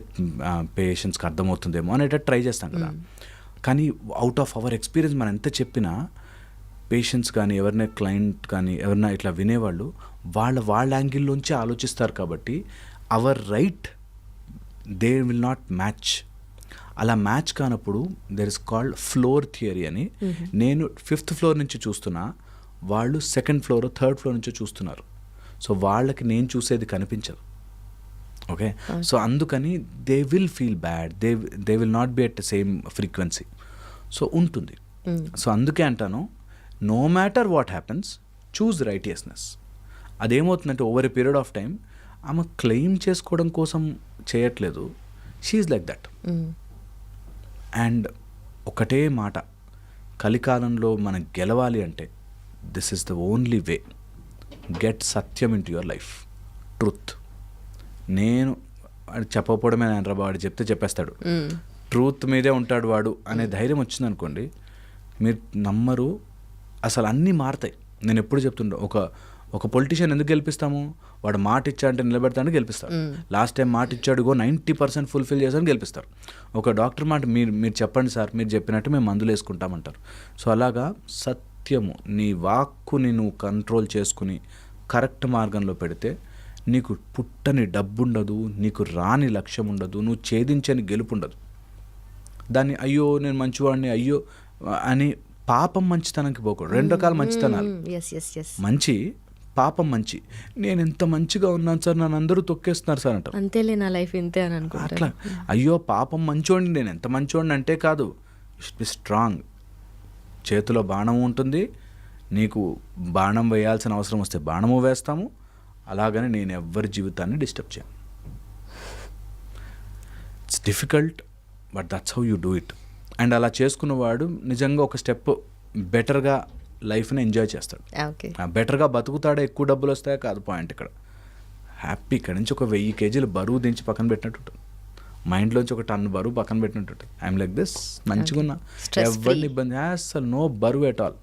పేషెంట్స్కి అర్థమవుతుందేమో అనేటట్టు ట్రై చేస్తాం కదా. కానీ అవుట్ ఆఫ్ అవర్ ఎక్స్పీరియన్స్ మనం ఎంత చెప్పినా పేషెంట్స్ కానీ ఎవరైనా క్లయింట్ కానీ ఎవరైనా ఇట్లా వినేవాళ్ళు వాళ్ళ యాంగిల్లోంచి ఆలోచిస్తారు. కాబట్టి our right they will not match. అలా మ్యాచ్ కానప్పుడు there is called floor theory అని. నేను 5th floor నుంచి చూస్తున్నా, వాళ్ళు 2nd floor 3rd floor నుంచి చూస్తున్నారు. సో వాళ్ళకి నేను చూసేది కనిపించదు. ఓకే, సో అందుకని they will feel bad, they will not be at the same frequency. So ఉంటుంది. సో అందుకే అంటాను, no matter what happens, choose righteousness. అదేమవుతుందంటే over a period of time ఆమె క్లెయిమ్ చేసుకోవడం కోసం చేయట్లేదు, షీఈ్ లైక్ దట్. అండ్ ఒకటే మాట, కలికాలంలో మనం గెలవాలి అంటే this is the only way. Get Satyam in to your life, truth. నేను చెప్పకపోవడమే వాడు చెప్తే చెప్పేస్తాడు, ట్రూత్ మీదే ఉంటాడు వాడు అనే ధైర్యం వచ్చిందనుకోండి, మీరు నమ్మరు, అసలు అన్నీ మారుతాయి. నేను ఎప్పుడు చెప్తుండే, ఒక పొలిటీషియన్ ఎందుకు గెలిపిస్తాము, వాడు మాట ఇచ్చాడంటే నిలబెడతాడని గెలిపిస్తారు. లాస్ట్ టైం మాట ఇచ్చాడుగో 90% ఫుల్ఫిల్ చేశాడని గెలిపిస్తారు. ఒక డాక్టర్ మాట మీరు చెప్పండి సార్, మీరు చెప్పినట్టు మేము మందులు వేసుకుంటామంటారు. సో అలాగా సత్యము, నీ వాక్కుని నువ్వు కంట్రోల్ చేసుకుని కరెక్ట్ మార్గంలో పెడితే నీకు పుట్టని డబ్బు ఉండదు, నీకు రాని లక్ష్యం ఉండదు, నువ్వు ఛేదించని గెలుపు ఉండదు. దాన్ని అయ్యో నేను మంచివాడిని అయ్యో అని పాపం మంచితనానికి పోకూడదు. 2 రకాల మంచితనాలు, మంచి పాపం. మంచి, నేను ఎంత మంచిగా ఉన్నాను సార్, నన్ను అందరూ తొక్కేస్తున్నారు సార్ అంటారు, అంతేలే నా లైఫ్ ఇంతే అని అనుకుంటా. అట్లా అయ్యో పాపం మంచోండి, నేను ఎంత మంచోండి అంటే కాదు. You should be strong. చేతిలో బాణం ఉంటుంది, నీకు బాణం వేయాల్సిన అవసరం వస్తే బాణము వేస్తాము. అలాగని నేను ఎవ్వరి జీవితాన్ని డిస్టర్బ్ చేయను. It's difficult, but that's how you do it. And అలా చేసుకున్నవాడు నిజంగా ఒక స్టెప్ బెటర్గా లైఫ్ని ఎంజాయ్ చేస్తాడు. బెటర్గా బతుకుతాడే. ఎక్కువ డబ్బులు వస్తాయో కాదు పాయింట్ ఇక్కడ. హ్యాపీ ఇక్కడ నుంచి ఒక 1000 kgs బరువు దించి పక్కన పెట్టినట్టు ఉంటుంది. మైండ్లోంచి ఒక టన్ బరువు పక్కన పెట్టినట్టు ఉంటుంది. ఐఎమ్ లైక్ దిస్, మంచిగా ఉన్నా, ఎవరిని ఇబ్బంది, అసలు నో బరువు ఎట్ ఆల్.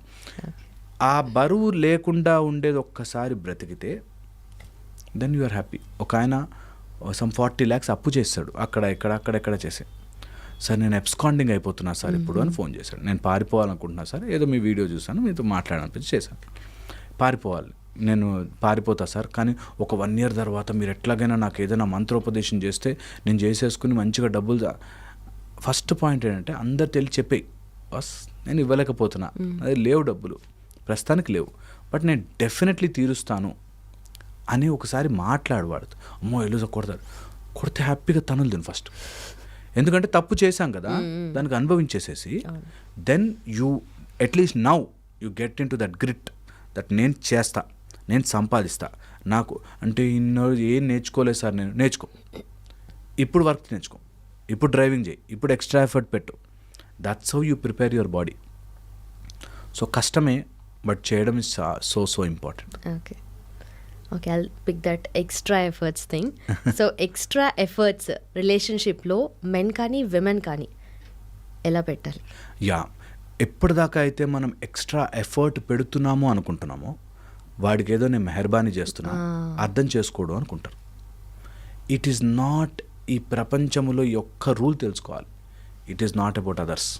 ఆ బరువు లేకుండా ఉండేది ఒక్కసారి బ్రతికితే దెన్ యు ఆర్ హ్యాపీ. ఒక ఆయన సమ్ 40 lakhs అప్పు చేస్తాడు, అక్కడెక్కడ చేసి, సార్ నేను ఎబ్స్కాండింగ్ అయిపోతున్నా సార్ ఇప్పుడు అని ఫోన్ చేశాడు. నేను పారిపోవాలనుకుంటున్నా సార్, ఏదో మీ వీడియో చూసాను, మీతో మాట్లాడాలనిపించి చేశాను. పారిపోవాలి, నేను పారిపోతా సార్, కానీ ఒక 1 year తర్వాత మీరు ఎట్లాగైనా నాకు ఏదైనా మంత్రోపదేశం చేస్తే నేను చేసేసుకుని మంచిగా డబ్బులు. ఫస్ట్ పాయింట్ ఏంటంటే అందరు తెలిసి చెప్పేయి, బస్ నేను ఇవ్వలేకపోతున్నా, అదే లేవు డబ్బులు ప్రస్తుతానికి లేవు, బట్ నేను డెఫినెట్లీ తీరుస్తాను అని ఒకసారి మాట్లాడవాడు. అమ్మో ఎల్లుజ కొడితే హ్యాపీగా తనులు తిను ఫస్ట్. ఎందుకంటే తప్పు చేశాం కదా, దానికి అనుభవించేసేసి then you atleast now you get into that grit, that నేను చేస్తా, నేను సంపాదిస్తా. నాకు అంటే ఇన్నో ఏం నేర్చుకోలేదు సార్, నేను నేర్చుకో, ఇప్పుడు వర్క్ నేర్చుకో, ఇప్పుడు డ్రైవింగ్ చేయి, ఇప్పుడు ఎక్స్ట్రా ఎఫర్ట్ పెట్టు. That's how you prepare your body. So కష్టమే, బట్ చేయడం is so important. Okay, I'll pick that extra efforts thing. So extra efforts రిలేషన్షిప్లో మెన్ కానీ విమెన్ కానీ ఎలా పెట్టాలి? యా, ఎప్పటిదాకా అయితే మనం ఎక్స్ట్రా ఎఫర్ట్ పెడుతున్నామో అనుకుంటున్నామో వాడికి ఏదో నేను మెహర్బానీ చేస్తున్నా, అర్థం చేసుకోడు అనుకుంటారు. ఇట్ ఈస్ నాట్, ఈ ప్రపంచంలో ఈ ఒక్క రూల్ తెలుసుకోవాలి, it is not about others.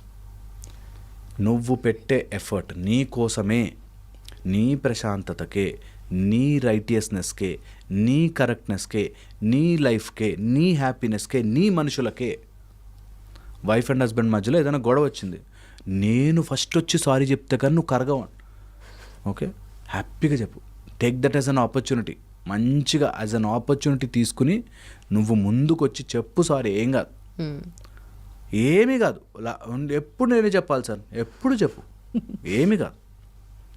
నువ్వు పెట్టే ఎఫర్ట్ నీ కోసమే, నీ ప్రశాంతతకే, నీ రైటియస్నెస్కే, నీ కరెక్ట్నెస్కే, నీ లైఫ్కే, నీ హ్యాపీనెస్కే, నీ మనుషులకే. వైఫ్ అండ్ హస్బెండ్ మధ్యలో ఏదైనా గొడవ వచ్చింది, నేను ఫస్ట్ వచ్చి సారీ చెప్తే కానీ నువ్వు కరగవు. ఓకే, హ్యాపీగా చెప్పు. Take that as an opportunity. మంచిగా యాజ్ అన్ ఆపర్చునిటీ తీసుకుని నువ్వు ముందుకు వచ్చి చెప్పు సారీ, ఏం కాదు, ఏమీ కాదు. ఎప్పుడు నేనే చెప్పాలి సార్, ఎప్పుడు చెప్పు, ఏమీ కాదు.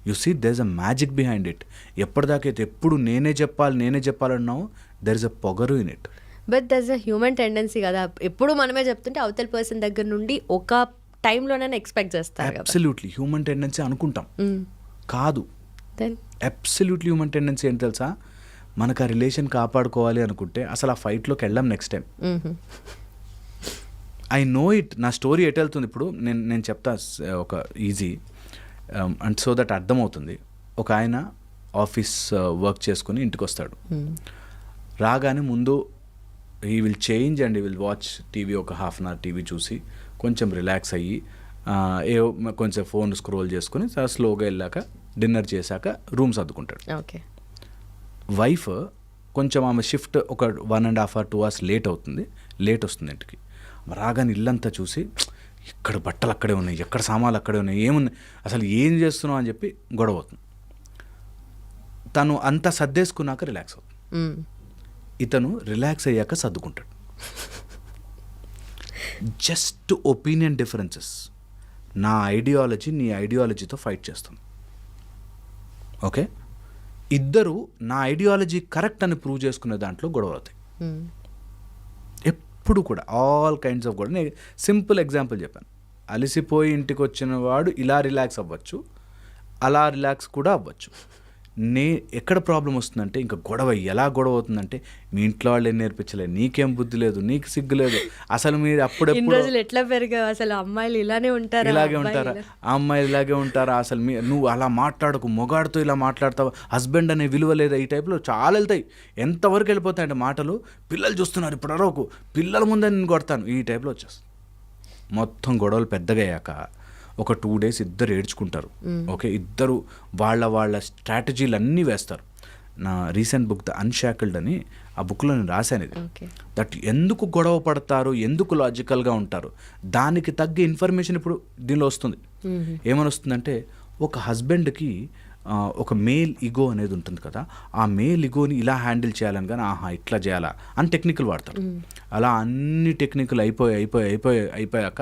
You see there is a magic behind it. ఎప్పటిదాకైతే ఎప్పుడు నేనే చెప్పాలన్నావు, దెర్ ఇస్ అ పొగరు in it. But that's a human tendency కదా, ఎప్పుడు మనమే చెప్తుంటే అవతల పర్సన్ దగ్గర నుండి ఒక టైంలోనైనా ఎక్స్పెక్ట్ చేస్తారు కదా. అబ్సల్యూట్లీ హ్యూమన్ టెండెన్సీ అనుకుంటాం, కాదు. అబ్సల్యూట్లీ హ్యూమన్ టెండెన్సీ ఏంటి తెలుసా, మనకు ఆ రిలేషన్ కాపాడుకోవాలి అనుకుంటే అసలు ఆ ఫైట్లోకి వెళ్ళాం next time. I know it. నా స్టోరీ ఎటు వెళ్తుంది ఇప్పుడు నేను చెప్తా ఒక ఈజీ అండ్ సో దట్ అర్థమవుతుంది. ఒక ఆయన ఆఫీస్ వర్క్ చేసుకుని ఇంటికి వస్తాడు. రాగానే ముందు he will change and he will watch TV, ఒక హాఫ్ అన్ అవర్ టీవీ చూసి కొంచెం రిలాక్స్ అయ్యి కొంచెం ఫోన్ స్క్రోల్ చేసుకుని చాలా స్లోగా వెళ్ళాక డిన్నర్ చేశాక రూమ్ సర్దుకుంటాడు. ఓకే. వైఫ్ కొంచెం ఆమె షిఫ్ట్ ఒక 1.5 hours 2 hours లేట్ వస్తుంది ఇంటికి. రాగానే ఇల్లంతా చూసి ఇక్కడ బట్టలు అక్కడే ఉన్నాయి, ఎక్కడ సామాన్లు అక్కడే ఉన్నాయి, ఏమున్నాయి, అసలు ఏం చేస్తున్నావు అని చెప్పి గొడవ అవుతుంది. తను అంతా సర్దేసుకున్నాక రిలాక్స్ అవుతుంది. ఇతను రిలాక్స్ అయ్యాక సర్దుకుంటాడు. Just opinion differences. నా ఐడియాలజీ నీ ఐడియాలజీతో ఫైట్ చేస్తుంది. ఓకే, ఇద్దరు నా ఐడియాలజీ కరెక్ట్ అని ప్రూవ్ చేసుకునే దాంట్లో గొడవ అవుతాయి ఎప్పుడు కూడా. ఆల్ కైండ్స్ ఆఫ్ గొడవ. నేను సింపుల్ ఎగ్జాంపుల్ చెప్పాను. అలసిపోయి ఇంటికి వచ్చిన వాడు ఇలా రిలాక్స్ అవ్వచ్చు, అలా రిలాక్స్ కూడా అవ్వచ్చు. ఎక్కడ ప్రాబ్లం వస్తుందంటే, ఇంకా గొడవ ఎలా గొడవ అవుతుందంటే, మీ ఇంట్లో వాళ్ళు ఏం నేర్పించలేదు, నీకేం బుద్ధి లేదు, నీకు సిగ్గు లేదు, అసలు మీరు అప్పుడెప్పుడు ఎట్లా పెరిగావు, అసలు అమ్మాయిలు ఇలాగే ఉంటారా, ఆ అమ్మాయిలు ఇలాగే ఉంటారా, అసలు నువ్వు అలా మాట్లాడకు, మొగాడితో ఇలా మాట్లాడతావు, హస్బెండ్ అనే విలువ లేదా, ఈ టైప్లో చాలా వెళ్తాయి. ఎంతవరకు వెళ్ళిపోతాయంటే మాటలు, పిల్లలు చూస్తున్నారు ఇప్పుడు అరవకు, పిల్లల ముందే నేను కొడతాను, ఈ టైప్లో వచ్చేస్తుంది. మొత్తం గొడవలు పెద్దగా అయ్యాక ఒక 2 days ఇద్దరు ఏడ్చుకుంటారు. ఓకే, ఇద్దరు వాళ్ళ స్ట్రాటజీలు అన్నీ వేస్తారు. నా రీసెంట్ బుక్ ద అన్షాకిల్డ్ అని, ఆ బుక్లో నేను రాశాను ఇది. దట్ ఎందుకు గొడవ పడతారు, ఎందుకు లాజికల్గా ఉంటారు, దానికి తగ్గ ఇన్ఫర్మేషన్ ఇప్పుడు దీనిలో వస్తుంది. ఏమని వస్తుందంటే, ఒక హస్బెండ్కి ఒక మేల్ ఈగో అనేది ఉంటుంది కదా, ఆ మేల్ ఈగోని ఇలా హ్యాండిల్ చేయాలని కానీ, ఇట్లా చేయాలా అని టెక్నికల్ వాడతారు. అలా అన్ని టెక్నికల్ అయిపోయాక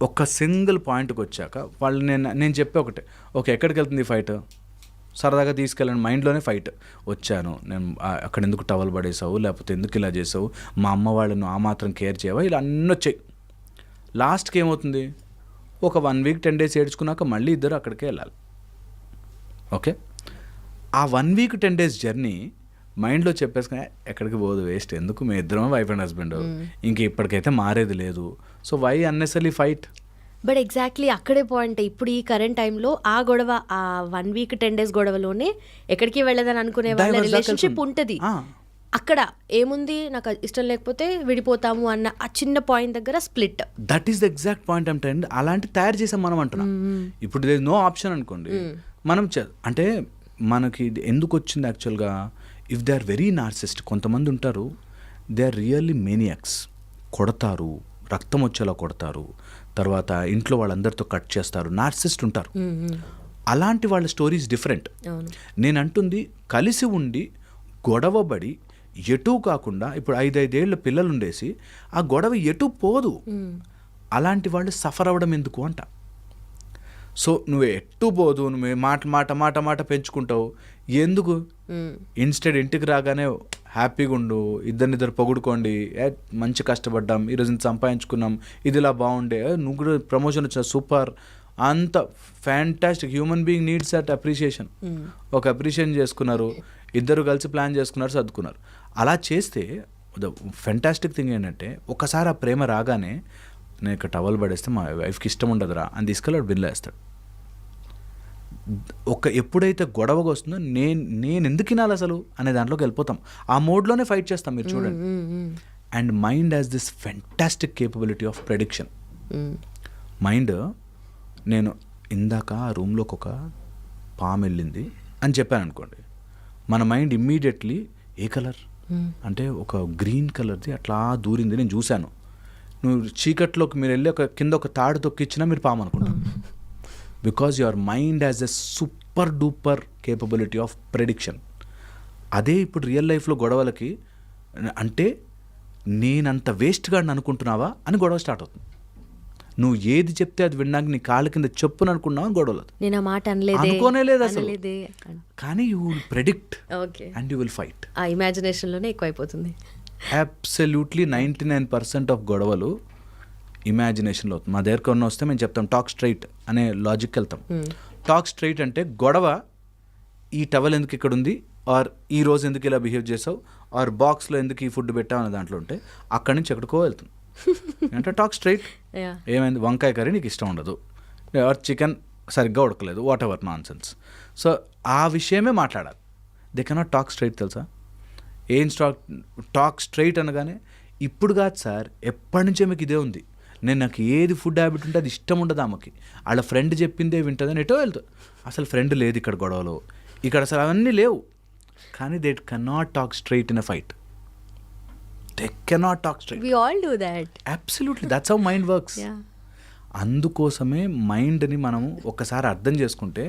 ఒక సింగిల్ పాయింట్కి వచ్చాక వాళ్ళు నేను చెప్పే ఒకటే, ఓకే ఎక్కడికి వెళ్తుంది ఫైట్, సరదాగా తీసుకెళ్ళండి, మైండ్లోనే ఫైట్. వచ్చాను నేను, అక్కడ ఎందుకు టవల్ పడేసావు, లేకపోతే ఎందుకు ఇలా చేసావు, మా అమ్మ వాళ్ళను ఆ మాత్రం కేర్ చేయవా, ఇలా అన్నీ వచ్చాయి. లాస్ట్కి ఏమవుతుంది, ఒక 1 week 10 days ఏడ్చుకున్నాక మళ్ళీ ఇద్దరు అక్కడికే వెళ్ళాలి. ఓకే, ఆ 1 week 10 days జర్నీ మైండ్లో చెప్పేసుకుని ఎక్కడికి పోదు, వేస్ట్, ఎందుకు, మీ ఇద్దరమే వైఫ్ అండ్ హస్బెండ్, ఇంక ఇప్పటికైతే మారేది లేదు, so why unnecessary fight. But exactly అక్కడే పాయింట్. ఇప్పుడు ఈ కరెంట్ టైంలో ఆ గొడవ, ఆ 1 week 10 days గొడవలోనే ఎక్కడికి వెళ్ళదని అనుకునే వాళ్ళ రిలేషన్షిప్ ఉంటుంది. అక్కడ ఏముంది, నాకు ఇష్టం లేకపోతే విడిపోతాము అన్న ఆ చిన్న పాయింట్ దగ్గర split. That is the exact point అంటే, అలాంటి తయారు చేసాం మనం అంటున్నాం. ఇప్పుడు దేర్ నో ఆప్షన్ అనుకోండి, మనం అంటే మనకి ఎందుకు వచ్చింది యాక్చువల్గా, if they are very narcissist, కొంతమంది ఉంటారు, దే ఆర్ రియల్లీ మేనియాక్స్, కొడతారు, రక్తం వచ్చేలా కొడతారు, తర్వాత ఇంట్లో వాళ్ళందరితో కట్ చేస్తారు, నార్సిస్ట్ ఉంటారు. అలాంటి వాళ్ళ స్టోరీస్ డిఫరెంట్. నేను అంటుంది, కలిసి ఉండి గొడవబడి ఎటూ కాకుండా, ఇప్పుడు 5 ఏళ్ల పిల్లలు ఉండేసి ఆ గొడవ ఎటూ పోదు, అలాంటి వాళ్ళు సఫర్ అవ్వడం ఎందుకు అంట. సో నువ్వు ఎట్టు పోదు, నువ్వు మాట పెంచుకుంటావు ఎందుకు, ఇన్స్టెడ్ ఇంటికి రాగానే హ్యాపీగా ఉండు, ఇద్దరు పొగుడుకోండి, మంచి కష్టపడ్డాం, ఈరోజు సంపాదించుకున్నాం, ఇది ఇలా బాగుండే, నువ్వు కూడా ప్రమోషన్ వచ్చిన సూపర్, అంత fantastic. Human being needs that appreciation. ఒక అప్రిషియేషన్ చేసుకున్నారు, ఇద్దరు కలిసి ప్లాన్ చేసుకున్నారు, సర్దుకున్నారు. అలా చేస్తే ద ఫ్యాంటాస్టిక్ థింగ్ ఏంటంటే, ఒకసారి ఆ ప్రేమ రాగానే, నేను ఇక్కడ టవల్ పడేస్తే మా వైఫ్కి ఇష్టం ఉండదురా అని తీసుకెళ్ళి బిల్లు వేస్తాడు. ఎప్పుడైతే గొడవగా వస్తుందో నేను ఎందుకు వినాలి అసలు అనే దాంట్లోకి వెళ్ళిపోతాం. ఆ మోడ్లోనే ఫైట్ చేస్తాం, మీరు చూడండి. And mind has this fantastic capability of prediction. Mind, నేను ఇందాక ఆ రూమ్లోకి ఒక పాము వెళ్ళింది అని చెప్పాను అనుకోండి, మన మైండ్ ఇమ్మీడియట్లీ ఏ కలర్ అంటే ఒక గ్రీన్ కలర్ది అట్లా దూరింది, నేను చూశాను. నువ్వు చీకట్లోకి మీరు వెళ్ళి కింద ఒక తాడు తొక్కిచ్చినా మీరు పాము అనుకుంటారు. Because your mind has a super duper capability of prediction. అదే ఇప్పుడు రియల్ లైఫ్లో గొడవలకి అంటే నేనంత వేస్ట్గా అనుకుంటున్నావా అని గొడవ స్టార్ట్ అవుతుంది. నువ్వు ఏది చెప్తే అది వినడానికి నీ కాళ్ళ కింద చెప్పును అనుకున్నావు అని గొడవలు. నేను ఆ మాట అనుకోనే లేదు అసలు, కానీ you will predict and you will fight. ఆ ఇమాజినేషన్లోనే ఎక్కువైపోతుంది. అబ్సల్యూట్లీ 99% ఆఫ్ గొడవలు ఇమాజినేషన్లో అవుతుంది. మా దగ్గర కొన్ని వస్తే మేము చెప్తాం టాక్ స్ట్రైట్ అనే లాజిక్ వెళ్తాం. టాక్ స్ట్రైట్ అంటే గొడవ ఈ టవల్ ఎందుకు ఇక్కడ ఉంది, ఆర్ ఈ రోజు ఎందుకు ఇలా బిహేవ్ చేసావు, ఆర్ బాక్స్లో ఎందుకు ఈ ఫుడ్ పెట్టావు అనే దాంట్లో ఉంటే అక్కడి నుంచి ఎక్కడికో వెళ్తుంది. అంటే టాక్ స్ట్రైట్. ఏమైంది, వంకాయ కర్రీ నీకు ఇష్టం ఉండదు, ఆర్ చికెన్ సరిగ్గా ఉడకలేదు, whatever nonsense. So ఆ విషయమే మాట్లాడాలి. They cannot talk straight. తెలుసా ఏం టాక్ స్ట్రైట్ అనగానే ఇప్పుడు కాదు సార్, ఎప్పటి నుంచే మీకు ఇదే ఉంది. నాకు ఏది ఫుడ్ హ్యాబిట్ ఉంటే అది ఇష్టం ఉండదు ఆమెకి, వాళ్ళ ఫ్రెండ్ చెప్పిందే వింటుందని ఎటో వెళ్తుంది. అసలు ఫ్రెండ్ లేదు ఇక్కడ గొడవలో, ఇక్కడ అసలు అవన్నీ లేవు. కానీ they cannot talk straight in a fight. They cannot talk straight. We all do that. Absolutely, that's how mind works. అందుకోసమే మైండ్ని మనము ఒకసారి అర్థం చేసుకుంటే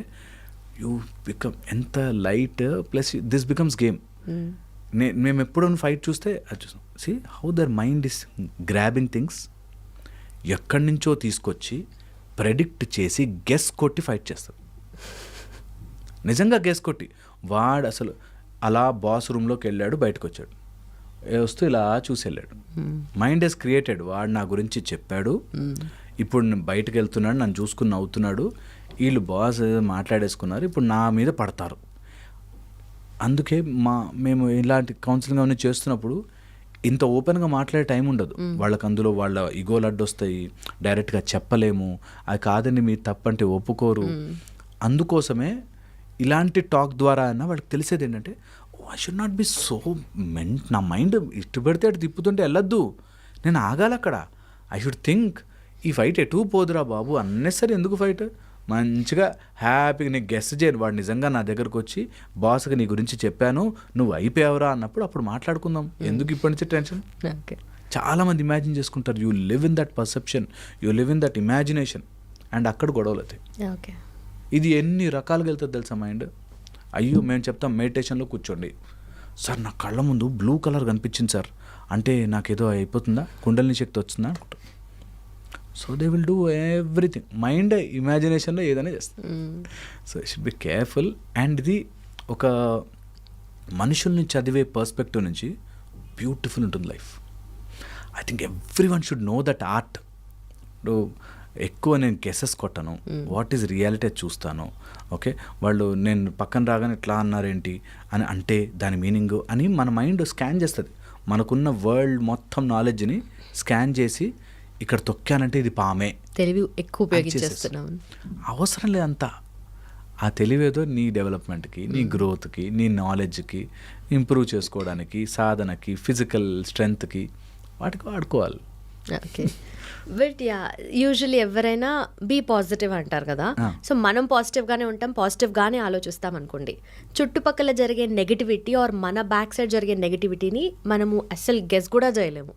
యూ బికమ్ ఎంత light, plus this becomes game. మేము ఎప్పుడూ ఫైట్ చూస్తే అది చూస్తాం. See how their mind is grabbing things, ఎక్కడి నుంచో తీసుకొచ్చి ప్రెడిక్ట్ చేసి గెస్ కొట్టి ఫైట్ చేస్తారు. నిజంగా గెస్ కొట్టి వాడు అసలు అలా బాస్ రూమ్లోకి వెళ్ళాడు, బయటకు వచ్చాడు, వస్తూ ఇలా చూసి వెళ్ళాడు. మైండ్ హెస్ క్రియేటెడ్, వాడు నా గురించి చెప్పాడు, ఇప్పుడు నేను బయటకు వెళ్తున్నాడు, నన్ను చూసుకుని నవ్వుతున్నాడు, వీళ్ళు బాస్ మాట్లాడేసుకున్నారు, ఇప్పుడు నా మీద పడతారు. అందుకే మేము ఇలాంటి కౌన్సిలింగ్ అవన్నీ చేస్తున్నప్పుడు ఇంత ఓపెన్గా మాట్లాడే టైం ఉండదు వాళ్ళకి. అందులో వాళ్ళ ఈగోలు అడ్డొస్తాయి, డైరెక్ట్గా చెప్పలేము, అది కాదని మీరు తప్పంటే ఒప్పుకోరు. అందుకోసమే ఇలాంటి టాక్ ద్వారా అయినా వాళ్ళకి తెలిసేది ఏంటంటే, I should not be so నా మైండ్ ఇటు పెడితే అటు తిప్పుతుంటే వెళ్ళొద్దు, నేను ఆగాలి అక్కడ. ఐ షుడ్ థింక్ ఈ ఫైట్ ఎటు పోదురా బాబు, అన్నెసరి ఎందుకు ఫైట్, మంచిగా హ్యాపీగా నీకు గెస్ట్ చేయను. వాడు నిజంగా నా దగ్గరకు వచ్చి బాస్కి నీ గురించి చెప్పాను, నువ్వు అయిపోయావురా అన్నప్పుడు అప్పుడు మాట్లాడుకుందాం, ఎందుకు ఇప్పటి నుంచి టెన్షన్. చాలామంది ఇమాజిన్ చేసుకుంటారు. You live in that perception, you live in that imagination, and అక్కడ గొడవలు అవుతాయి. ఇది ఎన్ని రకాలుగా వెళ్తుంది తెలుసా మైండ్. అయ్యో మేము చెప్తాం మెడిటేషన్లో కూర్చోండి సార్, నా కళ్ళ ముందు బ్లూ కలర్ కనిపించింది సార్, అంటే నాకేదో అయిపోతుందా, కుండలిని శక్తి వచ్చిందా అనుకుంటా. So they will do everything. Mind ఇమాజినేషన్లో ఏదైనా చేస్తుంది. So should be careful. And ఇది ఒక మనుషుల్ని చదివే పర్స్పెక్టివ్ నుంచి బ్యూటిఫుల్ ఉంటుంది life. I think everyone should know that art. ఎక్కువ నేను గెసెస్ కొట్టను, వాట్ ఈజ్ రియాలిటీ అది చూస్తాను. ఓకే, వాళ్ళు నేను పక్కన రాగానే ఇట్లా అన్నారేంటి అని అంటే దాని మీనింగ్ అని మన మైండ్ స్కాన్ చేస్తుంది. మనకున్న వరల్డ్ మొత్తం నాలెడ్జ్ని స్కాన్ చేసి ఇక్కడ తొక్కానంటే ఇది పామే, తెలివి ఎక్కువ ఉపయోగించేస్తున్నాం. అవసరం లేదంతా. ఆ తెలివేదో నీ డెవలప్మెంట్కి, నీ గ్రోత్కి, నీ నాలెడ్జ్కి, ఇంప్రూవ్ చేసుకోవడానికి, సాధనకి, ఫిజికల్ స్ట్రెంగ్త్కి వాటికి వాడుకోవాలి. ఓకే, బట్ యూజువల్లీ ఎవరైనా బీ పాజిటివ్ అంటారు కదా. సో మనం పాజిటివ్గానే ఉంటాం, పాజిటివ్గానే ఆలోచిస్తాం అనుకోండి. చుట్టుపక్కల జరిగే నెగిటివిటీ ఆర్ మన బ్యాక్ సైడ్ జరిగే నెగిటివిటీని మనము అస్సలు గెస్ కూడా చేయలేము.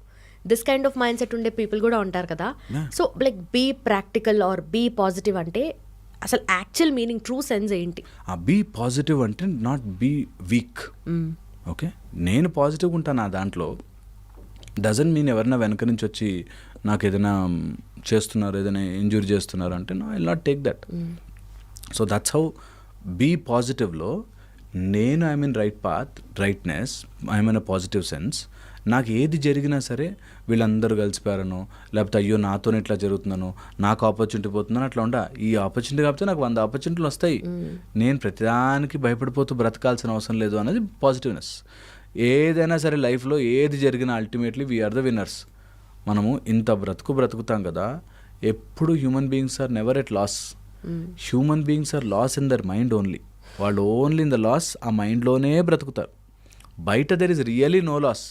This kind of mindset ఉండే పీపుల్ కూడా ఉంటారు కదా. So like be practical or be positive అంటే అసలు యాక్చువల్ మీనింగ్, ట్రూ సెన్స్ ఏంటి? బీ పాజిటివ్ అంటే నాట్ బీ వీక్. ఓకే, నేను పాజిటివ్గా ఉంటాను నా దాంట్లో, డజంట్ మీన్ ఎవరైనా వెనక నుంచి వచ్చి నాకు ఏదైనా చేస్తున్నారు, ఏదైనా ఇంజూరీ చేస్తున్నారు అంటే no, I will not take that. So that's how be పాజిటివ్లో నేను I mean right path, rightness, I mean a positive sense. నాకు ఏది జరిగినా సరే వీళ్ళందరూ కలిసిపోయారను, లేకపోతే అయ్యో నాతోనే ఇట్లా జరుగుతున్నాను, నాకు ఆపర్చునిటీ పోతుందని అట్లా ఉండా. ఈ ఆపర్చునిటీ కాకపోతే నాకు 100 ఆపర్చునిటీలు వస్తాయి. నేను ప్రతిదానికి భయపడిపోతూ బ్రతకాల్సిన అవసరం లేదు అనేది పాజిటివ్నెస్. ఏదైనా సరే లైఫ్లో ఏది జరిగినా అల్టిమేట్లీ వీఆర్ ద విన్నర్స్. మనము ఇంత బ్రతుకుతాం కదా, ఎప్పుడు human beings are never at loss. Human beings are loss in their mind only. వాళ్ళు ఓన్లీ ఇన్ ద లాస్, ఆ మైండ్లోనే బ్రతుకుతారు. బయట there is really no loss.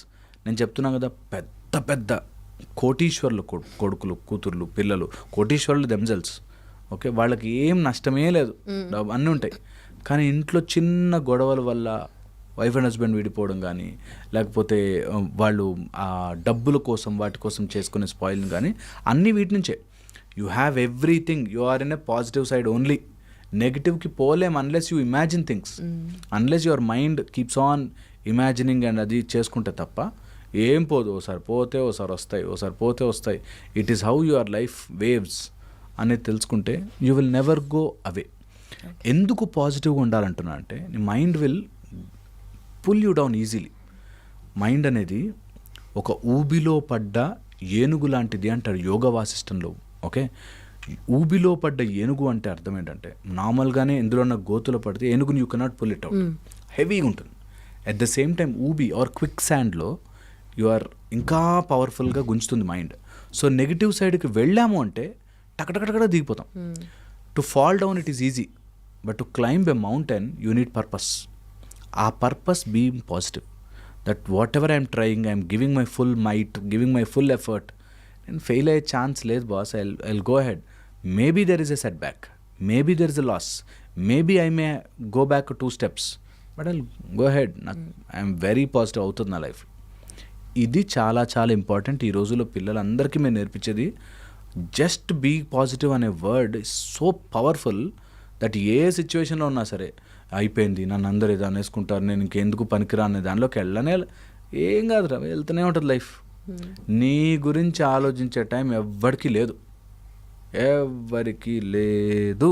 నేను చెప్తున్నాను కదా, పెద్ద పెద్ద కోటీశ్వర్లు కొడుకులు, కూతుర్లు, పిల్లలు కోటీశ్వర్లు దెమ్సెల్స్. ఓకే, వాళ్ళకి ఏం నష్టమే లేదు, అన్నీ ఉంటాయి. కానీ ఇంట్లో చిన్న గొడవల వల్ల వైఫ్ అండ్ హస్బెండ్ విడిపోవడం కానీ, లేకపోతే వాళ్ళు ఆ డబ్బుల కోసం వాటి కోసం చేసుకునే స్పాయిల్ కానీ, అన్నీ వీటి నుంచే. You have everything, you are in a positive side only. నెగిటివ్కి పోలేం unless you imagine things, unless your mind keeps on imagining and అది చేసుకుంటే తప్ప ఏం పోదు. ఓసారి పోతే ఓసారి వస్తాయి, ఓసారి పోతే వస్తాయి. It is how your life waves అనేది తెలుసుకుంటే you will never go away. ఎందుకు పాజిటివ్గా ఉండాలంటున్నా అంటే, నీ mind will pull you down easily. Mind అనేది ఒక ఊబిలో పడ్డ ఏనుగు లాంటిది అంటారు యోగ వాసిష్టంలో. ఓకే, ఊబిలో పడ్డ ఏనుగు అంటే అర్థం ఏంటంటే, నార్మల్గానే ఎందులో ఉన్న గోతులో పడితే ఏనుగుని you cannot pull it out, హెవీగా ఉంటుంది. అట్ ద సేమ్ టైం ఊబి ఆర్ క్విక్ శాండ్లో యు ఆర్ ఇంకా పవర్ఫుల్గా గుంజుతుంది మైండ్. సో నెగిటివ్ సైడ్కి వెళ్ళాము అంటే టకటకటకట దిగిపోతాం. To fall down it is easy, but to climb a mountain you need purpose. ఆ purpose being positive, that whatever I'm trying, I'm giving my full might, giving my full effort. నేను ఫెయిల్ అయ్యే ఛాన్స్ లేదు boss, I go head. Maybe there is a setback, maybe there is a loss, maybe I may go back 2 steps, but I go head. నాకు ఐఎమ్ వెరీ పాజిటివ్ అవుతుంది నా లైఫ్. ఇది చాలా చాలా ఇంపార్టెంట్. ఈ రోజుల్లో పిల్లలందరికీ మేము నేర్పించేది జస్ట్ బీ పాజిటివ్ అనే word is so powerful that ఏ సిచ్యువేషన్లో ఉన్నా సరే, అయిపోయింది నన్ను అందరూ ఏదో అనేసుకుంటారు, నేను ఇంకెందుకు పనికిరా అనే దానిలోకి వెళ్ళనే ఏం కాదురా, వెళ్తూనే ఉంటుంది లైఫ్. నీ గురించి ఆలోచించే టైం ఎవ్వరికి లేదు, ఎవ్వరికి లేదు,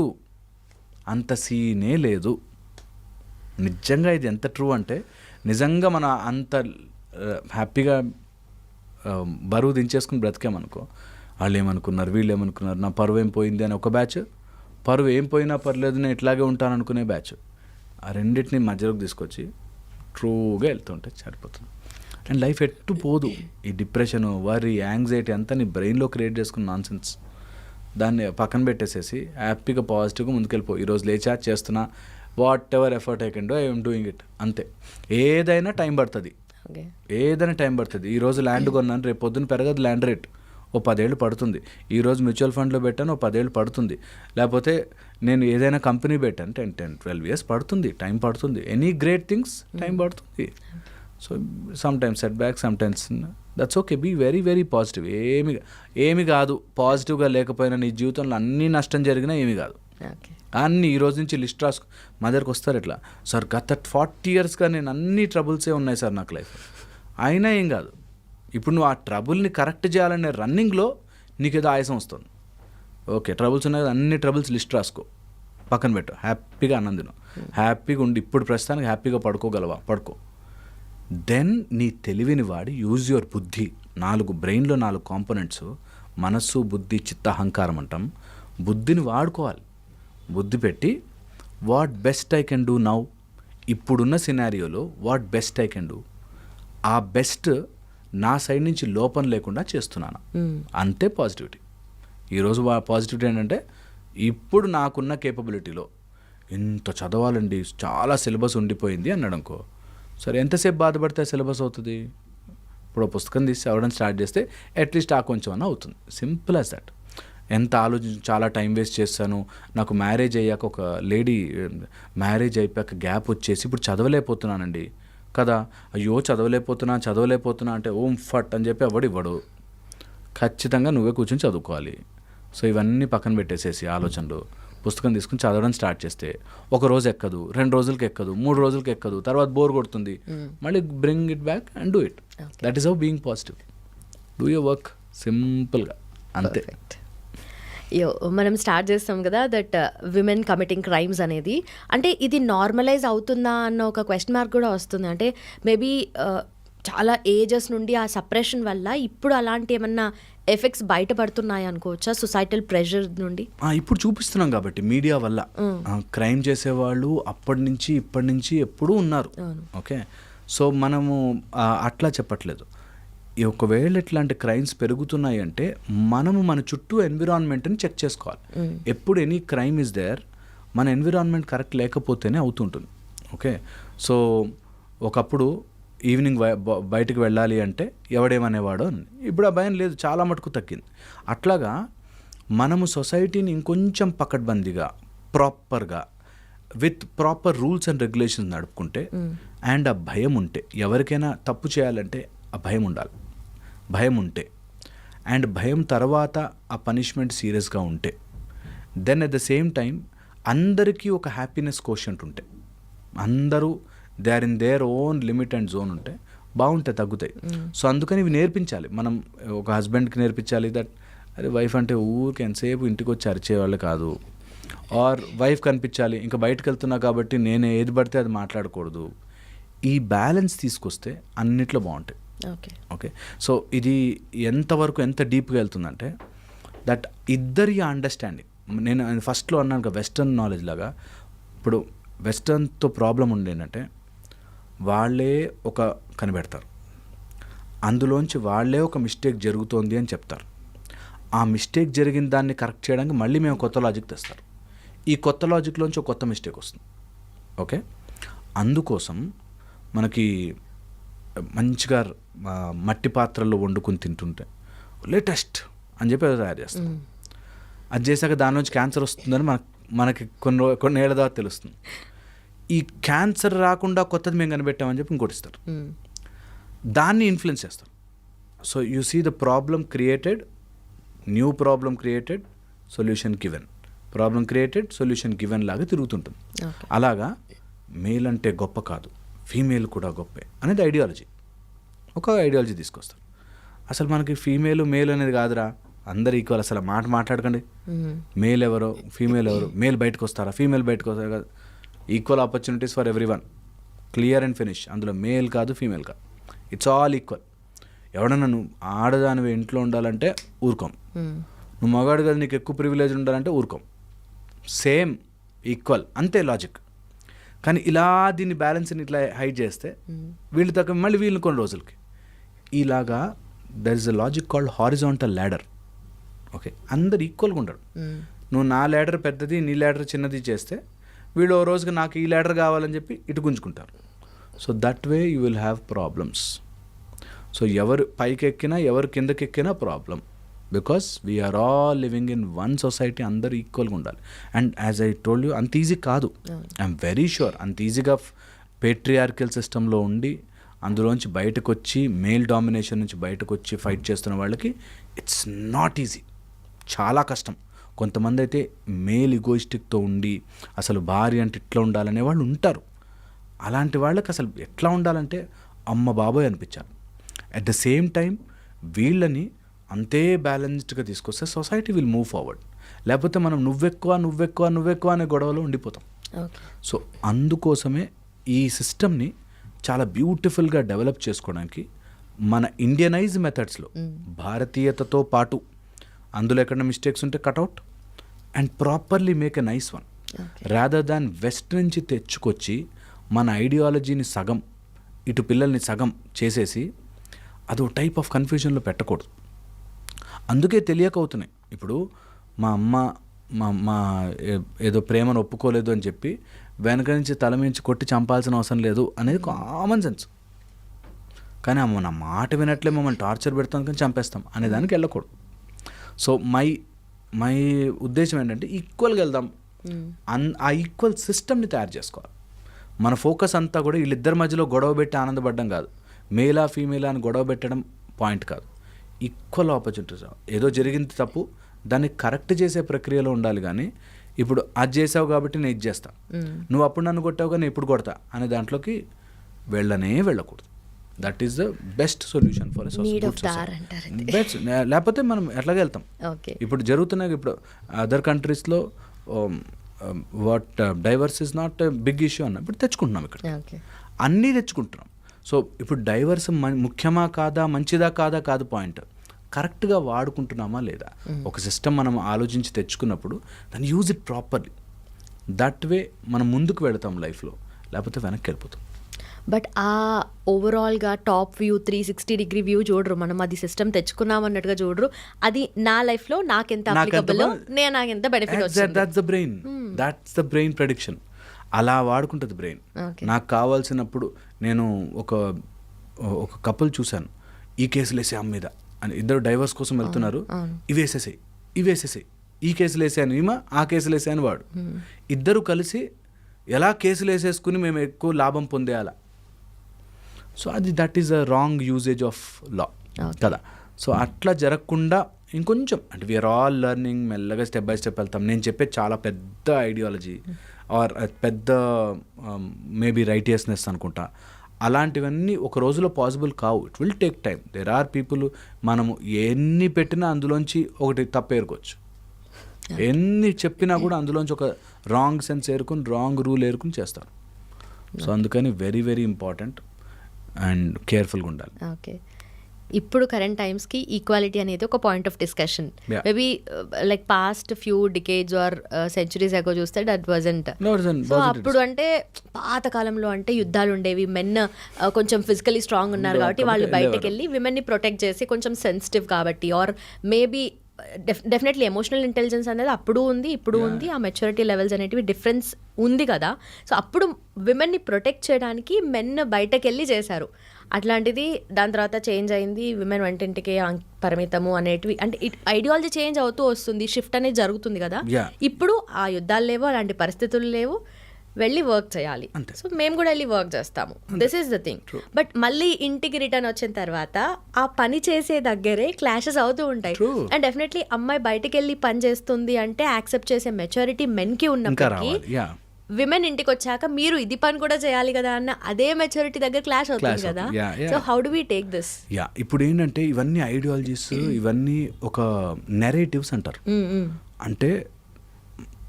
అంత సీనే లేదు. నిజంగా ఇది ఎంత ట్రూ అంటే, నిజంగా మన అంత హ్యాపీగా బరువు దించేసుకుని బ్రతికామనుకో, వాళ్ళు ఏమనుకున్నారు, వీళ్ళు ఏమనుకున్నారు, నా పరువు ఏం పోయింది అని ఒక బ్యాచ్, పరువు ఏం పోయినా పర్లేదు నేను ఇట్లాగే ఉంటాను అనుకునే బ్యాచ్. ఆ రెండింటిని మధ్యలోకి తీసుకొచ్చి ట్రూగా వెళ్తుంటే సరిపోతుంది. అండ్ లైఫ్ ఎట్టు పోదు. ఈ డిప్రెషన్, వరీ, యాంగ్జైటీ అంతా నీ బ్రెయిన్లో క్రియేట్ చేసుకున్న నాన్సెన్స్. దాన్ని పక్కన పెట్టేసేసి హ్యాపీగా పాజిటివ్గా ముందుకెళ్ళిపో. ఈరోజు లేచా చేస్తున్నా, what ever effort I can do, I'm doing it, అంతే. ఏదైనా టైం పడుతుంది, ఏదైనా టైం పడుతుంది. ఈరోజు ల్యాండ్ కొన్నాను, రేపు పొద్దున్న పెరగదు ల్యాండ్ రేట్, ఓ 10 ఏళ్ళు పడుతుంది. ఈరోజు మ్యూచువల్ ఫండ్లో పెట్టాను, ఓ 10 ఏళ్ళు పడుతుంది. లేకపోతే నేను ఏదైనా కంపెనీ పెట్టాను, 10-12 years పడుతుంది, టైం పడుతుంది. ఎనీ గ్రేట్ థింగ్స్ టైం పడుతుంది. So sometimes setback, sometimes that's okay. Be very very positive. ఏమి కాదు, పాజిటివ్గా లేకపోయినా నీ జీవితంలో అన్నీ నష్టం జరిగినా ఏమి కాదు. అన్నీ ఈరోజు నుంచి లిస్ట్ రాసుకు మా దగ్గరకు వస్తారు. ఇట్లా సార్ గత 40 yearsగా నేను అన్ని ట్రబుల్సే ఉన్నాయి సార్ నాకు లైఫ్, అయినా ఏం కాదు. ఇప్పుడు నువ్వు ఆ ట్రబుల్ని కరెక్ట్ చేయాలనే రన్నింగ్లో నీకేదో ఆయాసం వస్తుంది. ఓకే, ట్రబుల్స్ ఉన్నాయి, అన్ని ట్రబుల్స్ లిస్ట్ రాసుకో, పక్కన పెట్టు, హ్యాపీగా అన్నం తిను, హ్యాపీగా ఉండి ఇప్పుడు ప్రస్తుతానికి హ్యాపీగా పడుకోగలవా, పడుకో. దెన్ నీ తెలివిని వాడి యూజ్ యువర్ బుద్ధి. బ్రెయిన్లో 4 కాంపోనెంట్స్, మనస్సు, బుద్ధి, చిత్త, అహంకారం అంటాం. బుద్ధిని వాడుకోవాలి. బుద్ధి పెట్టి what best I can do now, ఇప్పుడున్న సినారియోలో what best I can do, ఆ బెస్ట్ నా సైడ్ నుంచి లోపం లేకుండా చేస్తున్నాను, అంతే పాజిటివిటీ. ఈరోజు పాజిటివిటీ ఏంటంటే, ఇప్పుడు నాకున్న కేపబిలిటీలో ఇంత చదవాలండి, చాలా సిలబస్ ఉండిపోయింది అన్నాడు అనుకో, సరే ఎంతసేపు బాధపడితే సిలబస్ అవుతుంది? ఇప్పుడు పుస్తకం తీసి చదవడం స్టార్ట్ చేస్తే అట్లీస్ట్ ఆ కొంచెం అన్న అవుతుంది. Simple as that. ఎంత చాలా టైం వేస్ట్ చేస్తాను. నాకు మ్యారేజ్ అయ్యాక ఒక లేడీ మ్యారేజ్ అయిపోయాక గ్యాప్ వచ్చేసి ఇప్పుడు చదవలేకపోతున్నానండి కదా, అయ్యో చదవలేకపోతున్నా అంటే ఓం ఫట్ అని చెప్పి ఇవ్వడు. ఖచ్చితంగా నువ్వే కూర్చొని చదువుకోవాలి. సో ఇవన్నీ పక్కన పెట్టేసేసి ఆలోచనలు, పుస్తకం తీసుకుని చదవడం స్టార్ట్ చేస్తే 1 రోజు ఎక్కదు, 2 రోజులకి ఎక్కదు, 3 రోజులకి ఎక్కదు, తర్వాత బోర్ కొడుతుంది, మళ్ళీ bring it back and do it. That is how being positive. Do your work సింపుల్గా, అంతే. మనం స్టార్ట్ చేస్తాం కదా దట్ విమెన్ కమిటింగ్ క్రైమ్స్ అనేది, అంటే ఇది నార్మలైజ్ అవుతుందా అన్న ఒక క్వశ్చన్ మార్క్ కూడా వస్తుంది. అంటే మేబీ చాలా ఏజెస్ నుండి ఆ సప్రెషన్ వల్ల ఇప్పుడు అలాంటి ఏమన్నా ఎఫెక్ట్స్ బయటపడుతున్నాయి అనుకోవచ్చా సొసైటల్ ప్రెషర్ నుండి? ఇప్పుడు చూపిస్తున్నాం కాబట్టి మీడియా వల్ల క్రైమ్ చేసేవాళ్ళు అప్పటి నుంచి ఇప్పటి నుంచి ఎప్పుడూ ఉన్నారు. ఓకే, సో మనము అట్లా చెప్పట్లేదు. ఒకవేళ ఇట్లాంటి క్రైమ్స్ పెరుగుతున్నాయి అంటే మనము మన చుట్టూ ఎన్విరాన్మెంట్ని చెక్ చేసుకోవాలి. ఎప్పుడు ఎనీ క్రైమ్ ఇస్ దేర్, మన ఎన్విరాన్మెంట్ కరెక్ట్ లేకపోతేనే అవుతుంటుంది. ఓకే, సో ఒకప్పుడు ఈవినింగ్ బయటకు వెళ్ళాలి అంటే ఎవడేమనేవాడో అని, ఇప్పుడు ఆ భయం లేదు, చాలా మటుకు తగ్గింది. అట్లాగా మనము సొసైటీని ఇంకొంచెం పకడ్బందీగా ప్రాపర్గా with proper rules and regulations నడుపుకుంటే అండ్ ఆ భయం ఉంటే, ఎవరికైనా తప్పు చేయాలంటే ఆ భయం ఉండాలి. భయం ఉంటే అండ్ భయం తర్వాత ఆ పనిష్మెంట్ సీరియస్గా ఉంటే, then at the same time అందరికీ ఒక హ్యాపీనెస్ కోషంట్ ఉంటే, అందరూ they are in their own limit and zone ఉంటే బాగుంటాయి, తగ్గుతాయి. సో అందుకని ఇవి నేర్పించాలి. మనం ఒక హస్బెండ్కి నేర్పించాలి దట్ అరే వైఫ్ అంటే ఊరికి ఎంతసేపు ఇంటికి వచ్చి అరిచేవాళ్ళు కాదు. ఆర్ వైఫ్ కనిపించాలి, ఇంకా బయటకు వెళ్తున్నా కాబట్టి నేను ఏది పడితే అది మాట్లాడకూడదు. ఈ బ్యాలెన్స్ తీసుకొస్తే అన్నిట్లో బాగుంటాయి. ఓకే, సో ఇది ఎంతవరకు ఎంత డీప్గా వెళ్తుందంటే దట్ ఇద్దరి అండర్స్టాండింగ్. నేను ఫస్ట్లో అన్నాను కదా వెస్టర్న్ నాలెడ్జ్ లాగా, ఇప్పుడు వెస్టర్న్తో ప్రాబ్లం ఉండేంటంటే వాళ్ళే ఒక కనిపెడతారు, అందులోంచి వాళ్ళే ఒక మిస్టేక్ జరుగుతోంది అని చెప్తారు. ఆ మిస్టేక్ జరిగిన దాన్ని కరెక్ట్ చేయడానికి మళ్ళీ మేము కొత్త లాజిక్ తెస్తారు. ఈ కొత్త లాజిక్లోంచి ఒక కొత్త మిస్టేక్ వస్తుంది. ఓకే, అందుకోసం మనకి మంచిగా మట్టి పాత్రల్లో వండుకుని తింటుంటే లేటెస్ట్ అని చెప్పి అది తయారు చేస్తాం. అది చేశాక దానిలోంచి క్యాన్సర్ వస్తుందని మనకి కొన్ని ఏళ్ళ తర్వాత తెలుస్తుంది. ఈ క్యాన్సర్ రాకుండా కొత్తది మేము కనిపెట్టామని చెప్పి ఇంకోటి ఇస్తారు, దాన్ని ఇన్ఫ్లుయెన్స్ చేస్తారు. So you see the problem created, new problem created, solution given, problem created, solution given లాగా తిరుగుతుంటుంది. అలాగా మేల్ అంటే గొప్ప కాదు, ఫీమేల్ కూడా గొప్పే అనేది ఐడియాలజీ, ఒక ఐడియాలజీ తీసుకొస్తారు. అసలు మనకి ఫీమేల్ మేల్ అనేది కాదురా, అందరు ఈక్వల్. అసలు మాట్లాడకండి, మేల్ ఎవరో ఫీమేల్ ఎవరో, మేల్ బయటకు వస్తారా ఫీమేల్ బయటకు వస్తారా కాదు, equal opportunities for every one, clear and finish. అందులో మేల్ కాదు ఫీమేల్ కాదు, ఇట్స్ ఆల్ ఈక్వల్. ఎవడన్నా నువ్వు ఆడదానివి ఇంట్లో ఉండాలంటే ఊరుకోం, నువ్వు మగాడు కదా నీకు ఎక్కువ ప్రివిలేజ్ ఉండాలంటే ఊరుకోం, సేమ్ ఈక్వల్, అంతే లాజిక్. కానీ ఇలా దీన్ని బ్యాలెన్స్ని ఇట్లా హైడ్ చేస్తే వీళ్ళు తక్కువ, మళ్ళీ వీళ్ళు కొన్ని రోజులకి ఇలాగా there is a logic called horizontal ladder. Okay, అందరు ఈక్వల్గా ఉండరు. నువ్వు నా ల్యాడర్ పెద్దది నీ ల్యాడర్ చిన్నది చేస్తే వీళ్ళు ఓ రోజుకి నాకు ఈ ల్యాడర్ కావాలని చెప్పి ఇటు గుంజుకుంటారు. So that way you will have problems. So ఎవరు పైకి ఎక్కినా ఎవరు కిందకి ఎక్కినా problem, because we are all living in one society, అందరూ ఈక్వల్గా ఉండాలి. And as I told you అంత ఈజీ కాదు, ఐఎమ్ వెరీ షూర్. అంత ఈజీగా పేట్రియార్కల్ సిస్టంలో ఉండి అందులోంచి బయటకు వచ్చి మేల్ డామినేషన్ నుంచి బయటకు వచ్చి ఫైట్ చేస్తున్న వాళ్ళకి ఇట్స్ నాట్ ఈజీ, చాలా కష్టం. కొంతమంది అయితే మేల్ ఇగోయిస్టిక్తో ఉండి అసలు భార్య అంటే ఇట్లా ఉండాలనే వాళ్ళు ఉంటారు. అలాంటి వాళ్ళకి అసలు ఎట్లా ఉండాలంటే అమ్మ బాబోయ్ అనిపించాలి. అట్ ద సేమ్ టైం వీళ్ళని అంతే బ్యాలెన్స్డ్గా తీసుకొస్తే సొసైటీ విల్ మూవ్ ఫార్వర్డ్. లేకపోతే మనం నువ్వెక్కువ అనే గొడవలో ఉండిపోతాం. సో అందుకోసమే ఈ సిస్టమ్ని చాలా బ్యూటిఫుల్గా డెవలప్ చేసుకోవడానికి మన ఇండియనైజ్ మెథడ్స్లో భారతీయతతో పాటు అందులో ఎక్కడ మిస్టేక్స్ ఉంటే cutout and properly make a nice one, rather than west నుంచి తెచ్చుకొచ్చి మన ఐడియాలజీని సగం ఇటు పిల్లల్ని సగం చేసేసి అదో టైప్ ఆఫ్ కన్ఫ్యూజన్లో పెట్టకూడదు. అందుకే తెలియక అవుతున్నాయి. ఇప్పుడు మా అమ్మ మా ఏదో ప్రేమను ఒప్పుకోలేదు అని చెప్పి వెనక నుంచి తల మించి కొట్టి చంపాల్సిన అవసరం లేదు అనేది కామన్ సెన్స్. కానీ అమ్మ నా మాట వినట్లే మమ్మల్ని టార్చర్ పెడతాం కానీ చంపేస్తాం అనే దానికి వెళ్ళకూడదు. సో మై ఉద్దేశం ఏంటంటే ఈక్వల్గా వెళ్దాం, ఆ ఈక్వల్ సిస్టమ్ని తయారు చేసుకోవాలి. మన ఫోకస్ అంతా కూడా వీళ్ళిద్దరి మధ్యలో గొడవ పెట్టి ఆనందపడడం కాదు, మేలా ఫీమేలా అని గొడవ పెట్టడం పాయింట్ కాదు. ఈక్వల్ ఆపర్చునిటీస్, ఏదో జరిగింది తప్పు దాన్ని కరెక్ట్ చేసే ప్రక్రియలో ఉండాలి. కానీ ఇప్పుడు అది చేసావు కాబట్టి నేను ఇది చేస్తా, నువ్వు అప్పుడు నన్ను కొట్టావు కానీ ఇప్పుడు కొడతా అనే దాంట్లోకి వెళ్ళకూడదు. That is the best solution for best. లేకపోతే మనం ఎట్లాగే వెళ్తాం. ఇప్పుడు జరుగుతున్నాయి, ఇప్పుడు అదర్ కంట్రీస్లో what divorce is not big issue అన్న ఇప్పుడు తెచ్చుకుంటున్నాం, ఇక్కడ అన్నీ తెచ్చుకుంటున్నాం. సో ఇప్పుడు డైవర్స్ ముఖ్యమా కాదా, మంచిదా కాదు పాయింట్, కరెక్ట్గా వాడుకుంటున్నామా లేదా. ఒక సిస్టమ్ మనం ఆలోచించి తెచ్చుకున్నప్పుడు దాన్ని use it properly. That way మనం ముందుకు వెళతాం లైఫ్లో, లేకపోతే వెనక్కి వెళ్ళిపోతాం. బట్ ఆ ఓవరాల్గా టాప్ వ్యూ 360 వ్యూ చూడరు, మనం అది సిస్టమ్ తెచ్చుకున్నాం అన్నట్టుగా చూడరు. అది నా లైఫ్లో నాకెంత అప్లికబుల్, నేను నాకు ఎంత బెనిఫిట్ వచ్చింది. That's the brain prediction. అలా వాడుకుంటుంది బ్రెయిన్. నాకు కావాల్సినప్పుడు నేను ఒక కపుల్ చూశాను, ఈ కేసులు వేసే అమ్మ మీద అని, ఇద్దరు డైవర్స్ కోసం వెళ్తున్నారు, ఇవేసేసాయి ఈ కేసులు వేసాను ఈమె, ఆ కేసులు వేసాను వాడు, ఇద్దరు కలిసి ఎలా కేసులు వేసేసుకుని మేము ఎక్కువ లాభం పొందేయాలా. సో అది that is a wrong usage of law కదా. సో అట్లా జరగకుండా ఇంకొంచెం అంటే వీఆర్ ఆల్ లెర్నింగ్, మెల్లగా స్టెప్ బై స్టెప్ వెళ్తాం. నేను చెప్పేది చాలా పెద్ద ఐడియాలజీ ఆర్ పెద్ద మేబీ రైటియస్నెస్ అనుకుంటా. అలాంటివన్నీ ఒక రోజులో పాసిబుల్ కావు. It will take time. There are people, మనము ఎన్ని పెట్టినా అందులోంచి ఒకటి తప్పు ఏరుకోవచ్చు, ఎన్ని చెప్పినా కూడా అందులోంచి ఒక రాంగ్ సెన్స్ ఏరుకుని రాంగ్ రూల్ ఏరుకుని చేస్తారు. సో అందుకని వెరీ వెరీ ఇంపార్టెంట్ అండ్ కేర్ఫుల్గా ఉండాలి. ఓకే, ఇప్పుడు కరెంట్ టైమ్స్కి ఈక్వాలిటీ అనేది ఒక point of discussion. Maybe like past few decades or centuries ago చూస్తే దట్ వాజంట్. సో అప్పుడు అంటే పాత కాలంలో అంటే యుద్ధాలు ఉండేవి, మెన్ కొంచెం ఫిజికలీ స్ట్రాంగ్ ఉన్నారు కాబట్టి వాళ్ళు బయటకు వెళ్ళి విమెన్ని ప్రొటెక్ట్ చేసి, కొంచెం సెన్సిటివ్ కాబట్టి, or maybe definitely emotional intelligence అనేది అప్పుడు ఉంది, ఇప్పుడు ఉంది, ఆ మెచ్యూరిటీ లెవెల్స్ అనేటివి డిఫరెన్స్ ఉంది కదా. సో అప్పుడు విమెన్ని ప్రొటెక్ట్ చేయడానికి మెన్ బయటకు వెళ్ళి చేశారు. అట్లాంటిది దాని తర్వాత చేంజ్ అయింది, విమెన్ వంటింటికి పరిమితము అనేటివి, అంటే ఐడియాలజీ చేంజ్ అవుతూ వస్తుంది, షిఫ్ట్ అనేది జరుగుతుంది కదా. ఇప్పుడు ఆ యుద్ధాలు లేవు, అలాంటి పరిస్థితులు లేవు, వెళ్ళి వర్క్ చేయాలి. సో మేము కూడా వెళ్ళి వర్క్ చేస్తాము. This is the thing. But మళ్ళీ ఇంటికి రిటర్న్ వచ్చిన తర్వాత ఆ పని చేసే దగ్గరే క్లాషెస్ అవుతూ ఉంటాయి. అండ్ డెఫినెట్లీ అమ్మాయి బయటకు వెళ్ళి పని చేస్తుంది అంటే యాక్సెప్ట్ చేసే మెచ్యూరిటీ మెన్ కి ఉన్నప్పటికీ, విమెన్ ఇంటికి వచ్చాక మీరు ఇది పని కూడా చేయాలి కదా అన్న అదే మెచ్యూరిటీ దగ్గర క్లాష్ అవుతుంది కదా. So how do we take this? ఇప్పుడు ఏంటంటే ఇవన్నీ ఐడియాలజీస్, ఇవన్నీ ఒక నెరేటివ్స్ అంటారు. అంటే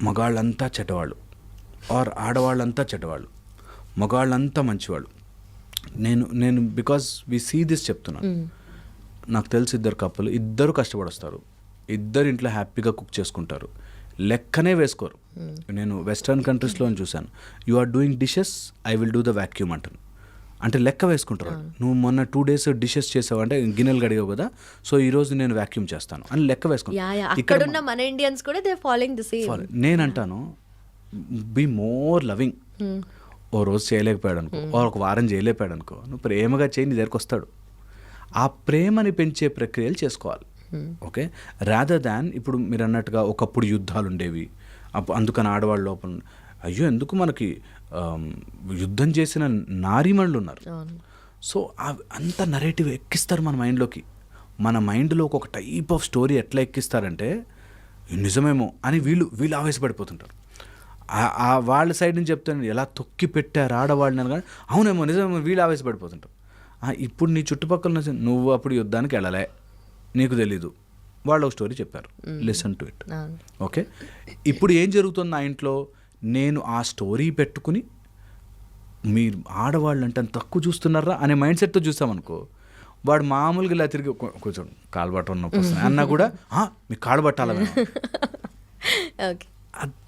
మగాళ్ళంతా చెడ్డవాళ్ళు ఆర్ ఆడవాళ్ళంతా చెడ్డవాళ్ళు, మగాళ్ళంతా మంచివాళ్ళు. నేను బికాజ్ వి సీ దిస్ చెప్తున్నాను. నాకు తెలిసి ఇద్దరు కప్పులు, ఇద్దరు కష్టపడొస్తారు, ఇద్దరు ఇంట్లో హ్యాపీగా కుక్ చేసుకుంటారు, లెక్కనే వేసుకోరు. నేను వెస్ట్రన్ కంట్రీస్లో చూశాను, you are doing dishes, I will do the vacuum అంటాను. అంటే లెక్క వేసుకుంటారు. నువ్వు మొన్న 2 days డిషెస్ చేసావు అంటే గిన్నెలు కడిగావు కదా, సో ఈ రోజు నేను వ్యాక్యూమ్ చేస్తాను అని లెక్క వేసుకుంటాను. ఇక్కడ ఉన్న మన ఇండియన్స్ కూడా దే ఫాలోయింగ్ ది సేమ్. నేనంటాను బీ మోర్ లవింగ్. ఓ రోజు చేయలేకపోయాడు అనుకో, ఒక వారం చేయలేకపోయాడు అనుకో, నువ్వు ప్రేమగా చేయి, నీ దగ్గరకు వస్తాడు. ఆ ప్రేమని పెంచే ప్రక్రియలు చేసుకోవాలి. ఓకే, రాదర్ దాన్ ఇప్పుడు మీరు అన్నట్టుగా ఒకప్పుడు యుద్ధాలు ఉండేవి, అందుకని ఆడవాళ్ళ లోపల అయ్యో ఎందుకు మనకి యుద్ధం చేసిన నారీమణులు ఉన్నారు. సో అంత నరేటివ్ ఎక్కిస్తారు మన మైండ్లోకి. మన మైండ్లో ఒక టైప్ ఆఫ్ స్టోరీ ఎట్లా ఎక్కిస్తారంటే నిజమేమో అని వీళ్ళు ఆవేశపడిపోతుంటారు. వాళ్ళ సైడ్ నుంచి చెప్తాను ఎలా తొక్కి పెట్టారు ఆడవాళ్ళని కానీ, అవునేమో నిజమేమో వీళ్ళు ఆవేశపడిపోతుంటారు. ఇప్పుడు నీ చుట్టుపక్కల నువ్వు అప్పుడు యుద్ధానికి వెళ్ళలే, నీకు తెలీదు, వాళ్ళు ఒక స్టోరీ చెప్పారు, లిసన్ టు ఇట్. ఓకే, ఇప్పుడు ఏం జరుగుతుంది ఆ ఇంట్లో, నేను ఆ స్టోరీ పెట్టుకుని మీరు ఆడవాళ్ళు అంటే తక్కువ చూస్తున్నారా అనే మైండ్ సెట్తో చూసామనుకో, వాడు మామూలుగా ఇలా తిరిగి కొంచెం కాలు పట్ట ఉన్నప్పుడు వస్తుంది అన్నా కూడా మీకు కాళ్ళు పట్టాల,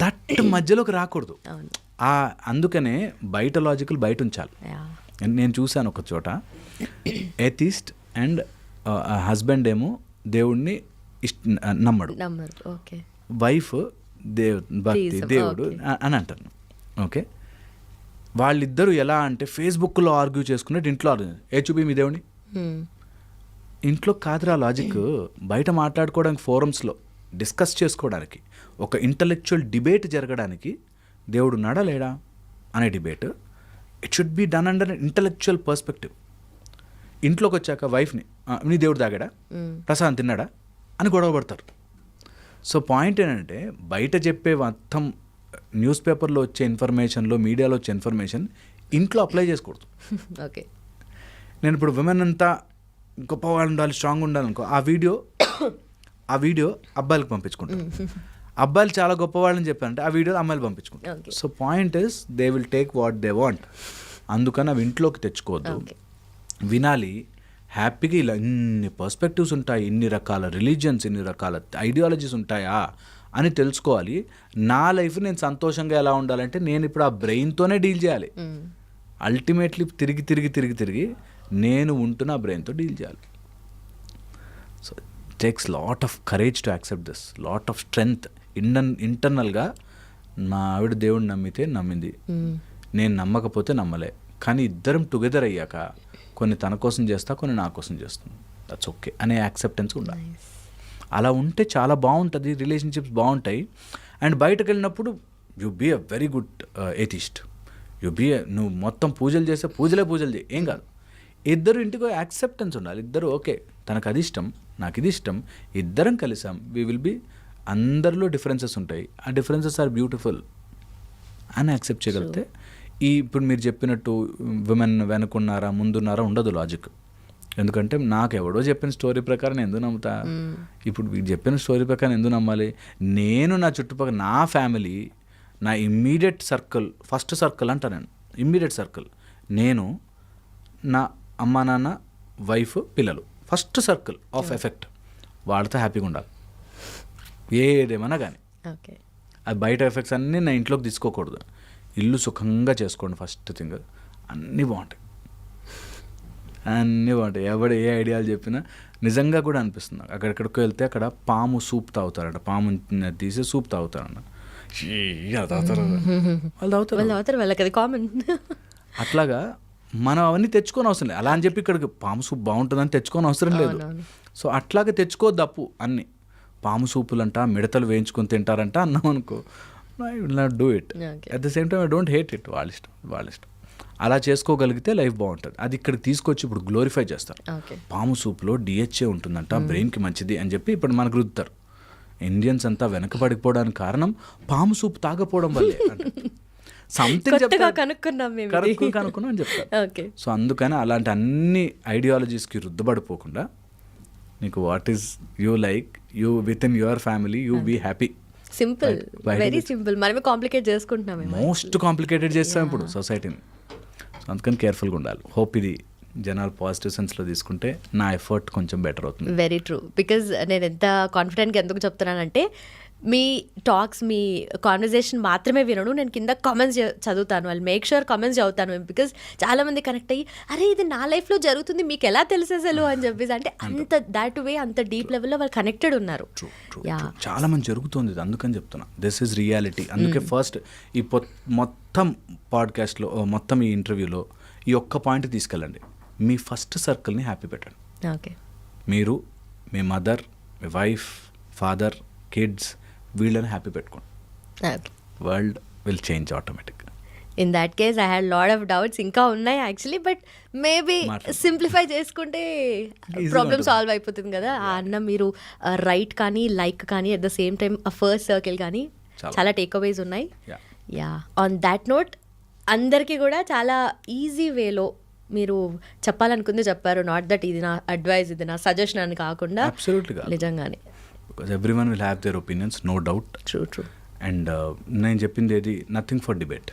దట్ మధ్యలోకి రాకూడదు. అందుకనే బయట లాజికల్ బయట ఉంచాలి. నేను చూశాను ఒక చోట, ఎథిస్ట్ అండ్ హస్బెండ్ ఏమో దేవుడిని నమ్మడు, వైఫ్ భక్తి దేవుడు అని అంటాను. ఓకే, వాళ్ళిద్దరూ ఎలా అంటే ఫేస్బుక్లో ఆర్గ్యూ చేసుకున్నట్టు ఇంట్లో చూపి మీ దేవుడిని. ఇంట్లో కాదురా లాజిక్, బయట మాట్లాడుకోవడానికి ఫోరమ్స్లో డిస్కస్ చేసుకోవడానికి, ఒక ఇంటలెక్చువల్ డిబేట్ జరగడానికి దేవుడు ఉన్నాడా లేడా అనే debate, it should be done under intellectual perspective. ఇంట్లోకి వచ్చాక వైఫ్ని నీ దేవుడు తాగాడా, ప్రసాదం తిన్నాడా అని గొడవ పడతారు. సో పాయింట్ ఏంటంటే బయట చెప్పే మొత్తం న్యూస్ పేపర్లో వచ్చే ఇన్ఫర్మేషన్లో, మీడియాలో వచ్చే ఇన్ఫర్మేషన్ ఇంట్లో అప్లై చేసుకోకూడదు. ఓకే, నేను ఇప్పుడు విమెన్ అంతా గొప్పవాళ్ళు ఉండాలి, స్ట్రాంగ్ ఉండాలనుకో, ఆ వీడియో అబ్బాయిలకు పంపించుకుంటారు. అబ్బాయిలు చాలా గొప్పవాళ్ళని చెప్పారంటే ఆ వీడియో అమ్మాయిలు పంపించుకుంటారు. So point is they will take what they want. అందుకని అవి ఇంట్లోకి తెచ్చుకోవద్దు, వినాలి హ్యాపీగా. ఇలా ఇన్ని పర్స్పెక్టివ్స్ ఉంటాయి, ఇన్ని రకాల రిలీజియన్స్, ఇన్ని రకాల ఐడియాలజీస్ ఉంటాయా అని తెలుసుకోవాలి. నా లైఫ్ నేను సంతోషంగా ఎలా ఉండాలంటే నేను ఇప్పుడు ఆ బ్రెయిన్తోనే డీల్ చేయాలి. అల్టిమేట్లీ తిరిగి నేను ఉంటున్న బ్రెయిన్తో డీల్ చేయాలి. So takes lot of courage to accept this, lot of strength. ఇంటర్నల్గా మా ఆవిడ దేవుడిని నమ్మితే నమ్మింది, నేను నమ్మకపోతే నమ్మలే, కానీ ఇద్దరం టుగెదర్ అయ్యాక కొన్ని తన కోసం చేస్తా, కొన్ని నా కోసం చేస్తుంది, దట్స్ ఓకే అనే యాక్సెప్టెన్స్ ఉండాలి. అలా ఉంటే చాలా బాగుంటుంది, రిలేషన్షిప్స్ బాగుంటాయి. అండ్ బయటకు వెళ్ళినప్పుడు you be a very good atheist, నువ్వు మొత్తం పూజలు చేస్తే పూజలు చేయి, ఏం కాదు. ఇద్దరు ఇంటికి యాక్సెప్టెన్స్ ఉండాలి. ఇద్దరు ఓకే, తనకు అది ఇష్టం, నాకు ఇది ఇష్టం, ఇద్దరం కలిసాం, వీ విల్ బీ. అందరిలో డిఫరెన్సెస్ ఉంటాయి, ఆ డిఫరెన్సెస్ ఆర్ బ్యూటిఫుల్ అని యాక్సెప్ట్ చేయగలిగితే ఇప్పుడు మీరు చెప్పినట్టు విమెన్ వెనుకున్నారా ముందున్నారా ఉండదు లాజిక్. ఎందుకంటే నాకు ఎవడో చెప్పిన స్టోరీ ప్రకారం ఎందుకు నమ్ముతా? ఇప్పుడు వీడు చెప్పిన స్టోరీ ప్రకారం ఎందుకు నమ్మాలి? నేను నా చుట్టుపక్కల నా ఫ్యామిలీ, నా ఇమ్మీడియట్ సర్కిల్, ఫస్ట్ సర్కిల్ అంటా నేను, ఇమ్మీడియట్ సర్కిల్ నేను, నా అమ్మా నాన్న, వైఫ్, పిల్లలు, ఫస్ట్ సర్కిల్ ఆఫ్ ఎఫెక్ట్. వాళ్ళతో హ్యాపీగా ఉండాలి ఏదేమన్నా కానీ. ఓకే, అది బయట ఎఫెక్ట్స్ అన్నీ నా ఇంట్లోకి తీసుకోకూడదు. ఇల్లు సుఖంగా చేసుకోండి ఫస్ట్ థింగ్, అన్నీ బాగుంటాయి. ఎవడు ఏ ఐడియాలు చెప్పినా నిజంగా కూడా అనిపిస్తుంది. అక్కడెక్కడికి వెళ్తే అక్కడ పాము సూప్ తాగుతారట, పాము తీసి సూప్ తాగుతారన్న, వాళ్ళు తాగుతారు, వాళ్ళకి అది కామన్. అట్లాగా మనం అవన్నీ తెచ్చుకొని అవసరం లేదు. అలా అని చెప్పి ఇక్కడికి పాము సూప్ బాగుంటుందని తెచ్చుకొని అవసరం లేదు. సో అట్లాగే తెచ్చుకోవద్దు అప్పు. అన్నీ పాము సూపులంట, మిడతలు వేయించుకొని తింటారంట అన్నాం అనుకో, I will not do it. At the same time I don't hate it. వాళ్ళ ఇష్టం. అలా చేసుకోగలిగితే లైఫ్ బాగుంటుంది. అది ఇక్కడికి తీసుకొచ్చి ఇప్పుడు గ్లోరిఫై చేస్తారు. పాము సూప్లో డిహెచ్ఏ ఉంటుందంట, బ్రెయిన్కి మంచిది అని చెప్పి ఇప్పుడు మనకు రుద్దుతారు. ఇండియన్స్ అంతా వెనకబడిపోవడానికి కారణం పాము సూప్ తాగపోవడం వల్లే. సంథింగ్ కనుక్కున్నాం అని చెప్తారు. సో అందుకని అలాంటి అన్ని ఐడియాలజీస్కి రుద్దబడిపోకుండా నీకు what is you like, you with in your family you be happy. Simple, very simple. మనమే కాంప్లికేట్ చేసుకుంటున్నాం, మోస్ట్ కాంప్లికేటెడ్ చేస్తాం ఇప్పుడు సొసైటీని. అందుకని కేర్ఫుల్గా ఉండాలి. హోప్ ఇది జనాలు పాజిటివ్ సెన్స్లో తీసుకుంటే నా ఎఫర్ట్ కొంచెం బెటర్ అవుతుంది. Very true. బికాజ్ నేను ఎంత కాన్ఫిడెంట్గా ఎందుకు చెప్తున్నానంటే మీ టాక్స్, మీ కాన్వర్జేషన్ మాత్రమే వినను, నేను కింద కామెంట్స్ చదువుతాను. వాళ్ళు మేక్ షూర్ కామెంట్స్ చదువుతాను. బికాజ్ చాలామంది కనెక్ట్ అయ్యి అరే ఇది నా లైఫ్లో జరుగుతుంది మీకు ఎలా తెలిసేసలు అని చెప్పేసి, అంటే అంత దాట్ వే అంత డీప్ లెవెల్లో వాళ్ళు కనెక్టెడ్ ఉన్నారు. చాలా మంది జరుగుతుంది ఇది, అందుకని చెప్తున్నా దిస్ ఈజ్ రియాలిటీ. అందుకే ఫస్ట్ ఈ మొత్తం పాడ్కాస్ట్లో, మొత్తం ఈ ఇంటర్వ్యూలో ఈ ఒక్క పాయింట్ తీసుకెళ్ళండి. మీ ఫస్ట్ సర్కిల్ని హ్యాపీ పెట్టండి. ఓకే, మీరు, మీ మదర్, మీ వైఫ్, ఫాదర్, కిడ్స్, వీళ్ళని హ్యాపీ పెట్టుకోండి. World will change automatic. In that case I had lot of doubts, ఇంకా ఉన్నాయి యాక్చువల్లీ, బట్ మేబీ సింప్లిఫై చేసుకుంటే ప్రాబ్లమ్ సాల్వ్ అయిపోతుంది కదా. ఆ అన్న మీరు రైట్ కానీ లైక్ కానీ at the same time first circle కానీ చాలా టేక్ అవేస్ ఉన్నాయి. యా, ఆన్ దాట్ నోట్ అందరికీ కూడా చాలా ఈజీ వేలో మీరు చెప్పాలనుకుంది చెప్పారు. నాట్ దట్ ఇది నా అడ్వైస్, ఇది నా సజెషన్ అని కాకుండా నిజంగానే. Because everyone will have their opinions, no doubt. True. And నేను చెప్పింది ఏది, nothing for debate.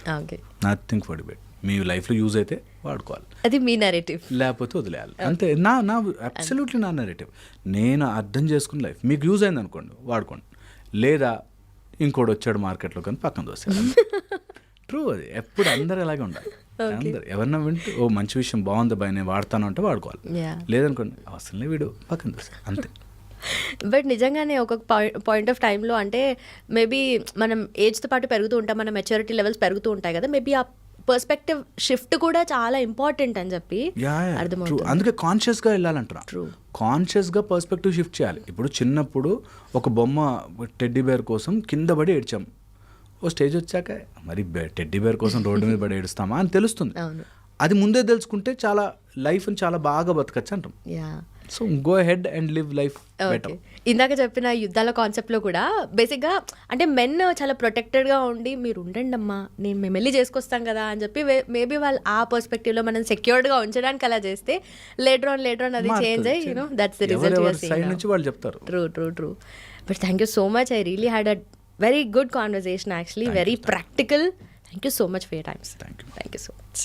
Nothing for debate. మీ లైఫ్లో యూజ్ అయితే వాడుకోవాలి, అది మీ నెరేటివ్, లేకపోతే వదిలేయాలి అంతే. నా అబ్సల్యూట్లీ నా నెరేటివ్. నేను అర్థం చేసుకున్న లైఫ్ మీకు యూజ్ అయింది అనుకోండి, వాడుకోండి. లేదా ఇంకోటి వచ్చాడు మార్కెట్లో కానీ పక్కన దోస్తాడు. ట్రూ, అది ఎప్పుడు అందరూ అలాగే ఉండాలి. అందరు ఎవరన్నా వింటూ ఓ మంచి విషయం బాగుంది బాయ్ నేను వాడతాను అంటే వాడుకోవాలి. లేదనుకోండి అవసరం వీడు పక్కన దోస్తాడు అంతే. బట్ నిజంగానే ఒక పాయింట్ ఆఫ్ టైంలో అంటే మేబీ మనం ఏజ్తో పాటు పెరుగుతూ ఉంటాం, మన మెచ్యూరిటీ లెవెల్స్ పెరుగుతూ ఉంటాయి కదా, మేబీ ఆ పర్స్పెక్టివ్ షిఫ్ట్ కూడా చాలా ఇంపార్టెంట్ అని చెప్పి అర్థమవుతుంది. అందుకే కాన్షియస్గా వెళ్ళాలంటున్నా. కాన్షియస్గా పర్స్పెక్టివ్ షిఫ్ట్ చేయాలి. ఇప్పుడు చిన్నప్పుడు ఒక బొమ్మ టెడ్డీ బేర్ కోసం కింద పడి ఏడ్చాం, ఓ స్టేజ్ వచ్చాక మరి టెడ్డీ బేర్ కోసం రోడ్డు మీద పడి ఏడుస్తామా అని తెలుస్తుంది. అది ముందే తెలుసుకుంటే చాలా లైఫ్ని చాలా బాగా బతకచ్చు అంటాం. So go head and live life better. ఇందాక చెప్పిన యుద్ధాల కాన్సెప్ట్లో కూడా బేసిక్గా అంటే మెన్ చాలా ప్రొటెక్టెడ్గా ఉండి మీరు ఉండండి అమ్మా మేము వెళ్ళి చేసుకొస్తాం కదా అని చెప్పి మేబీ వాళ్ళు ఆ పర్స్పెక్టివ్లో మనం సెక్యూర్డ్గా ఉంచడానికి అలా చేస్తే లేటర్ ఆన్ అది చేంజ్ అయ్యి you know that's the result side నుంచి వాళ్ళు చెప్తారు. True. But thank you so much. I really had a very good conversation actually. Very practical. Thank you so much for your time. Thank you so much.